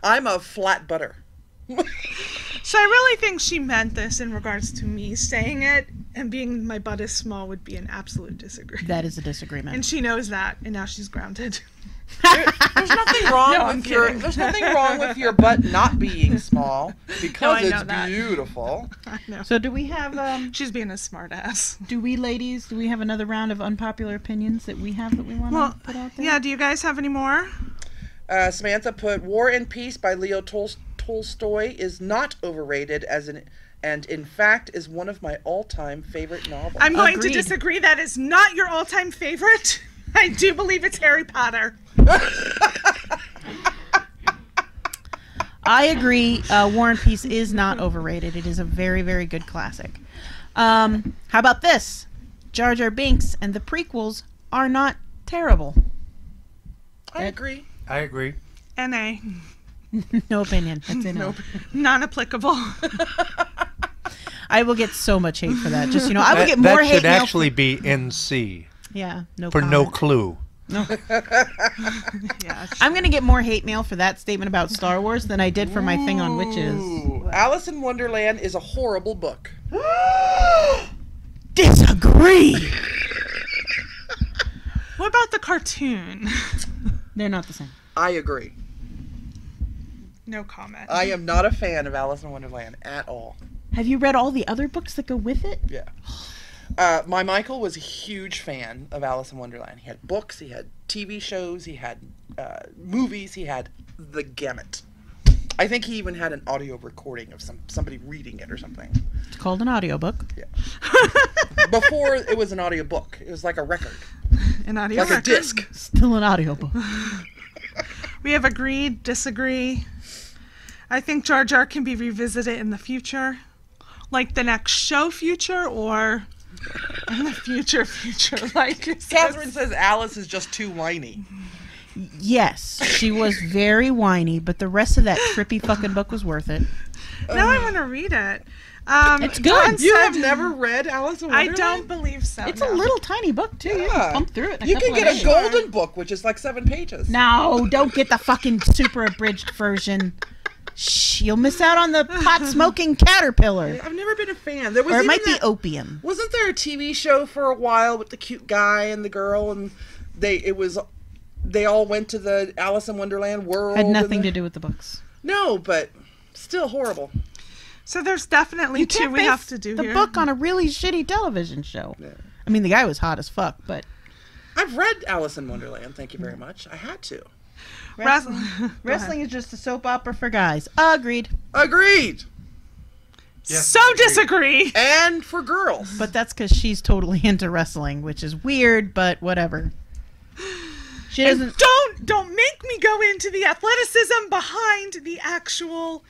Speaker 4: I'm a flat butter.
Speaker 5: So I really think she meant this in regards to me saying it, and being my butt is small would be an absolute disagreement.
Speaker 3: That is a disagreement.
Speaker 5: And she knows that, and now she's grounded.
Speaker 4: There's nothing wrong
Speaker 5: No, I'm
Speaker 4: with your
Speaker 5: kidding.
Speaker 4: there's nothing wrong with your butt not being small because
Speaker 5: I know
Speaker 4: it's
Speaker 5: that.
Speaker 4: beautiful.
Speaker 5: I know.
Speaker 3: So do we have
Speaker 5: She's being a smart ass.
Speaker 3: do we have another round of unpopular opinions that we want to put out there?
Speaker 5: Yeah, do you guys have any more?
Speaker 4: Samantha put War and Peace by Leo Tolstoy is not overrated and in fact is one of my all-time favorite novels.
Speaker 5: I'm going
Speaker 3: Agreed.
Speaker 5: to disagree. That is not your all-time favorite. I do believe it's Harry Potter.
Speaker 3: I agree. War and Peace is not overrated. It is a very, very good classic. How about this? Jar Jar Binks and the prequels are not terrible.
Speaker 4: I agree.
Speaker 6: I agree.
Speaker 5: N.A.
Speaker 3: No opinion. That's it. No.
Speaker 5: Non-applicable.
Speaker 3: I will get so much hate for that. Just I will get more
Speaker 6: that
Speaker 3: hate
Speaker 6: should
Speaker 3: mail.
Speaker 6: actually be NC
Speaker 3: Yeah. No.
Speaker 6: for no
Speaker 3: comment.
Speaker 6: clue.
Speaker 5: Yeah.
Speaker 3: I'm gonna get more hate mail for that statement about Star Wars than I did for my thing on witches.
Speaker 4: Ooh, Alice in Wonderland is a horrible book.
Speaker 3: Disagree.
Speaker 5: What about the cartoon?
Speaker 3: They're not the same.
Speaker 4: I agree.
Speaker 5: No comment.
Speaker 4: I am not a fan of Alice in Wonderland at all.
Speaker 3: Have you read all the other books that go with it?
Speaker 4: Yeah. My Michael was a huge fan of Alice in Wonderland. He had books, he had TV shows, he had movies, he had the gamut. I think he even had an audio recording of somebody reading it or something.
Speaker 3: It's called an audiobook.
Speaker 4: Yeah. Before it was an audio book. It was like a record.
Speaker 5: An audio
Speaker 4: Like a
Speaker 5: record.
Speaker 4: disc.
Speaker 3: Still an audiobook.
Speaker 5: We have agreed, disagree. I think Jar Jar can be revisited in the future. Like the next show future, or in the future. Like
Speaker 4: Catherine says Alice is just too whiny.
Speaker 3: Yes, she was very whiny, but the rest of that trippy fucking book was worth it.
Speaker 5: now I want to read it.
Speaker 3: It's good.
Speaker 5: Dawn
Speaker 4: You
Speaker 5: said-
Speaker 4: have never read Alice in
Speaker 5: I
Speaker 4: Wonderland?
Speaker 5: don't believe so.
Speaker 3: It's
Speaker 5: no.
Speaker 3: a little tiny book too. You
Speaker 4: Yeah.
Speaker 3: can pump through it. In
Speaker 4: You
Speaker 3: couple
Speaker 4: can
Speaker 3: of
Speaker 4: get a
Speaker 3: days.
Speaker 4: golden book, which is like 7 pages.
Speaker 3: No, don't get the fucking super abridged version. Shh, you'll miss out on the pot smoking caterpillar.
Speaker 4: I've never been a fan. There was
Speaker 3: Or it
Speaker 4: even
Speaker 3: might be
Speaker 4: that-
Speaker 3: opium.
Speaker 4: Wasn't there a TV show for a while with the cute guy and the girl, and they all went to the Alice in Wonderland world?
Speaker 3: Had nothing to do with the books.
Speaker 4: No, but still horrible.
Speaker 5: So there's definitely two we
Speaker 3: base
Speaker 5: have to do
Speaker 3: the
Speaker 5: here.
Speaker 3: book on a really shitty television show.
Speaker 4: Yeah.
Speaker 3: I mean, the guy was hot as fuck, but
Speaker 4: I've read Alice in Wonderland. Thank you very much. I had to.
Speaker 3: wrestling is just a soap opera for guys. Agreed.
Speaker 4: Agreed.
Speaker 6: Yes,
Speaker 5: So
Speaker 6: agreed.
Speaker 5: disagree.
Speaker 4: And for girls.
Speaker 3: But that's because she's totally into wrestling, which is weird, but whatever. She doesn't.
Speaker 5: Don't make me go into the athleticism behind the actual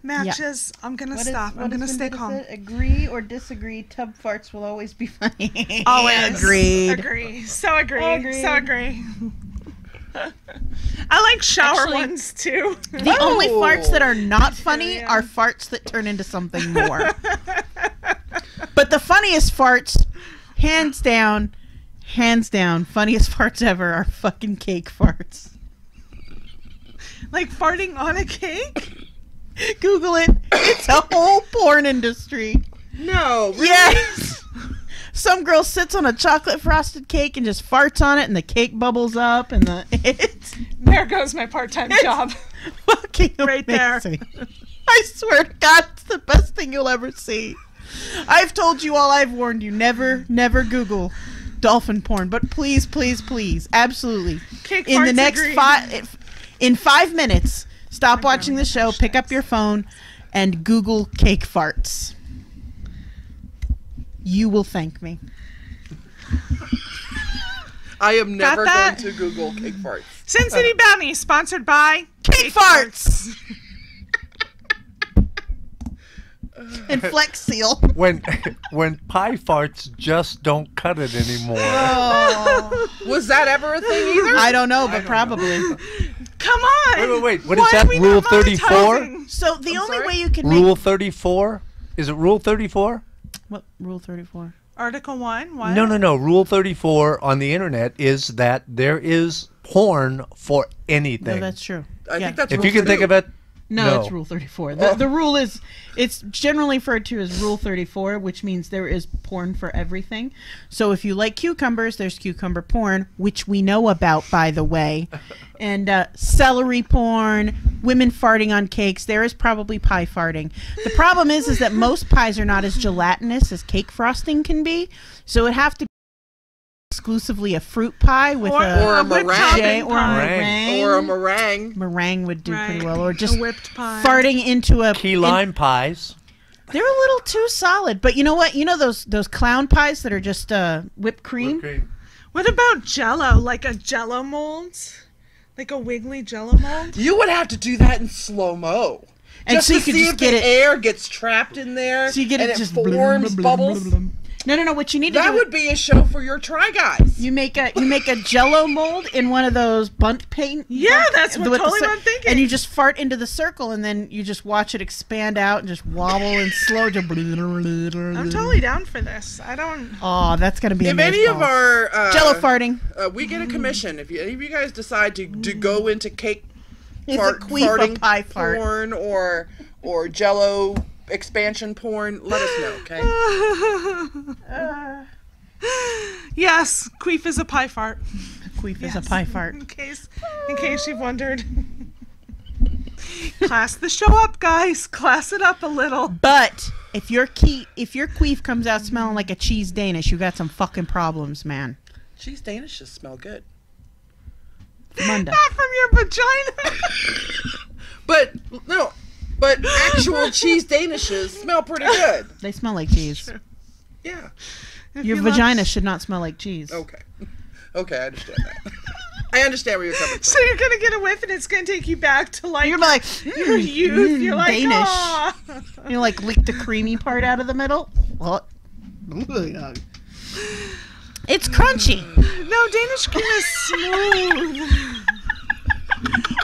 Speaker 5: matches. I'm gonna stop. I'm gonna stay calm.
Speaker 3: Agree or disagree? Tub farts will always be funny.
Speaker 5: Always
Speaker 3: Agreed.
Speaker 5: Agree. So agree.
Speaker 3: Agreed.
Speaker 5: So agree. I like shower
Speaker 3: Actually,
Speaker 5: ones too.
Speaker 3: The only farts that are not
Speaker 5: Here
Speaker 3: funny
Speaker 5: we
Speaker 3: are farts that turn into something more. But the funniest farts, hands down, funniest farts ever are fucking cake farts.
Speaker 5: Like farting on a cake?
Speaker 3: Google it. It's a whole porn industry.
Speaker 4: No, really?
Speaker 3: Yes. Some girl sits on a chocolate frosted cake and just farts on it, and the cake bubbles up, and it's
Speaker 5: There goes my part-time job.
Speaker 3: fucking
Speaker 5: Right there.
Speaker 3: amazing. I swear to God, it's the best thing you'll ever see. I've told you all. I've warned you. Never Google dolphin porn. But please, absolutely.
Speaker 5: Cake
Speaker 3: In the
Speaker 5: farts
Speaker 3: next
Speaker 5: agreed.
Speaker 3: in 5 minutes, stop watching the show, pick up your phone, and Google cake farts. You will thank me.
Speaker 4: I am never going
Speaker 5: that?
Speaker 4: to Google cake farts.
Speaker 5: Sin City Bounty, sponsored by
Speaker 3: Cake farts and Flex Seal.
Speaker 6: When pie farts just don't cut it anymore.
Speaker 3: Oh,
Speaker 4: Was that ever a thing either?
Speaker 3: I don't know, but probably.
Speaker 5: Come on.
Speaker 6: Wait. What
Speaker 5: Why
Speaker 6: is
Speaker 5: are
Speaker 6: that?
Speaker 5: we
Speaker 6: Rule
Speaker 5: not
Speaker 6: 34?
Speaker 5: monetizing?
Speaker 3: So the only
Speaker 4: sorry?
Speaker 3: way you can make
Speaker 6: Rule 34? Is it Rule 34?
Speaker 3: what Rule 34?
Speaker 5: Article 1, what?
Speaker 6: No. Rule 34 on the internet is that there is porn for anything.
Speaker 3: No, that's true.
Speaker 4: I think that's
Speaker 6: if
Speaker 4: Rule
Speaker 6: you can think
Speaker 4: 2.
Speaker 6: of it,
Speaker 3: No, it's Rule 34. The rule is, it's generally referred to as Rule 34, which means there is porn for everything. So if you like cucumbers, there's cucumber porn, which we know about, by the way. And celery porn, women farting on cakes. There is probably pie farting. The problem is that most pies are not as gelatinous as cake frosting can be. So it would have to be exclusively a fruit pie with
Speaker 4: Or a
Speaker 5: whipped
Speaker 4: meringue.
Speaker 5: topping
Speaker 3: or a
Speaker 5: pie.
Speaker 3: meringue.
Speaker 4: Or a meringue.
Speaker 3: Meringue would do pretty
Speaker 5: Right.
Speaker 3: well. Or
Speaker 5: A
Speaker 3: just
Speaker 5: whipped pie.
Speaker 3: farting into a
Speaker 6: key lime pies.
Speaker 3: They're a little too solid, but you know what? You know those clown pies that are just whipped cream?
Speaker 5: What about Jell-O? Like a Jell-O mold? Like a wiggly Jell-O mold?
Speaker 4: You would have to do that in slow-mo.
Speaker 3: And
Speaker 4: Just
Speaker 3: so
Speaker 4: to
Speaker 3: you could
Speaker 4: see
Speaker 3: just
Speaker 4: if
Speaker 3: get
Speaker 4: the
Speaker 3: it.
Speaker 4: air gets trapped in there.
Speaker 3: So you get
Speaker 4: and
Speaker 3: it just
Speaker 4: forms bubbles.
Speaker 3: No. What you need to
Speaker 4: That
Speaker 3: do?
Speaker 4: would be a show for your Try Guys.
Speaker 3: You make a Jell-O mold in one of those bunt paint.
Speaker 5: Yeah, that's what
Speaker 3: with the
Speaker 5: totally
Speaker 3: cir-
Speaker 5: what I'm thinking.
Speaker 3: And you just fart into the circle, and then you just watch it expand out and just wobble and slow.
Speaker 5: I'm totally down for this. I don't...
Speaker 3: Oh, that's gonna be.
Speaker 4: If any of our
Speaker 3: Jell-O farting.
Speaker 4: we get a commission. If any of you guys decide to go into cake
Speaker 3: It's a queef
Speaker 4: farting
Speaker 3: of pie fart.
Speaker 4: porn or Jell-O expansion porn, let us know, okay?
Speaker 5: Yes, queef is a pie fart.
Speaker 3: Queef is a pie fart.
Speaker 5: In case you've wondered. Class the show up, guys. Class it up a little.
Speaker 3: But if your queef comes out smelling like a cheese Danish, you got some fucking problems, man.
Speaker 4: Cheese Danishes smell good.
Speaker 3: Munda.
Speaker 5: Not from your vagina.
Speaker 4: But actual cheese Danishes smell pretty good.
Speaker 3: They smell like cheese.
Speaker 4: Yeah.
Speaker 5: If
Speaker 3: Your
Speaker 5: you love-
Speaker 3: vagina should not smell like cheese.
Speaker 4: Okay. Okay, I understand that. I understand where you're coming from.
Speaker 5: So you're gonna get a whiff, and it's gonna take you back to like
Speaker 3: You're like,
Speaker 5: your youth. You're like,
Speaker 3: Danish.
Speaker 5: "Aw."
Speaker 3: You like lick the creamy part out of the middle. What? It's crunchy.
Speaker 5: No, Danish cream is smooth.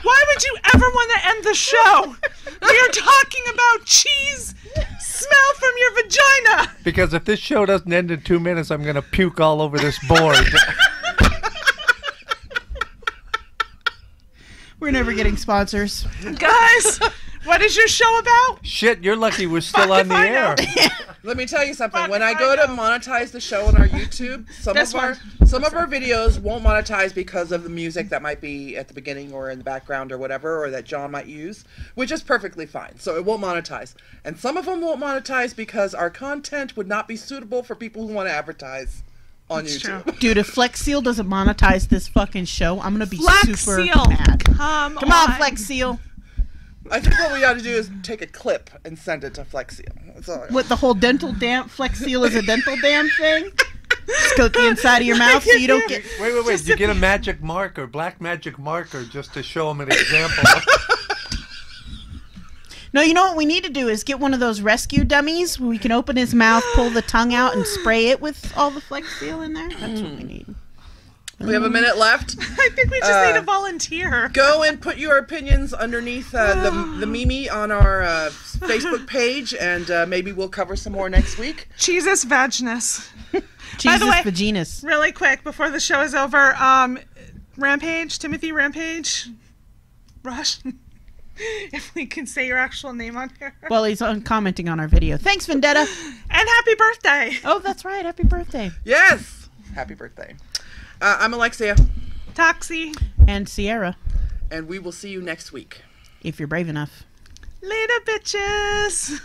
Speaker 5: Why would you ever want to end the show? We are talking about cheese smell from your vagina.
Speaker 6: Because if this show doesn't end in 2 minutes, I'm going to puke all over this board.
Speaker 3: We're never getting sponsors.
Speaker 5: Guys, what is your show about?
Speaker 6: Shit, you're lucky we're still on the
Speaker 5: I
Speaker 6: air.
Speaker 5: know.
Speaker 4: Let me tell you something.
Speaker 5: Fuck
Speaker 4: When
Speaker 5: if
Speaker 4: I
Speaker 5: I
Speaker 4: go to
Speaker 5: know.
Speaker 4: monetize the show on our YouTube, some
Speaker 5: This
Speaker 4: of our videos won't monetize because of the music that might be at the beginning or in the background or whatever, or that John might use, which is perfectly fine. So it won't monetize. And some of them won't monetize because our content would not be suitable for people who want to advertise on YouTube.
Speaker 5: true.
Speaker 3: Dude, if Flex Seal doesn't monetize this fucking show, I'm gonna be
Speaker 5: Flex
Speaker 3: super
Speaker 5: Seal.
Speaker 3: mad.
Speaker 5: Come
Speaker 3: on, Flex Seal.
Speaker 4: I think what we ought to do is take a clip and send it to Flexio. That's all.
Speaker 3: What, the whole dental dam? Flex Seal is a dental dam thing? Just coat the inside of your mouth so you don't get...
Speaker 6: Wait. You get a magic marker, black magic marker, just to show them an example.
Speaker 3: No, you know what we need to do is get one of those rescue dummies where we can open his mouth, pull the tongue out, and spray it with all the Flex Seal in there. That's what we need.
Speaker 4: We have a minute left.
Speaker 5: I think we just need a volunteer.
Speaker 4: Go and put your opinions underneath the Mimi on our Facebook page, and maybe we'll cover some more next week.
Speaker 5: Jesus vaginus.
Speaker 3: Jesus
Speaker 5: By the way,
Speaker 3: vaginas.
Speaker 5: really quick before the show is over, Rampage, Timothy Rampage, Rush. If we can say your actual name on here.
Speaker 3: Well, he's commenting on our video. Thanks, Vendetta.
Speaker 5: And happy birthday.
Speaker 3: Oh, that's right. Happy birthday.
Speaker 4: Yes. Happy birthday. I'm Alexia.
Speaker 5: Toxie.
Speaker 3: And Sierra.
Speaker 4: And we will see you next week.
Speaker 3: If you're brave enough.
Speaker 5: Later, bitches.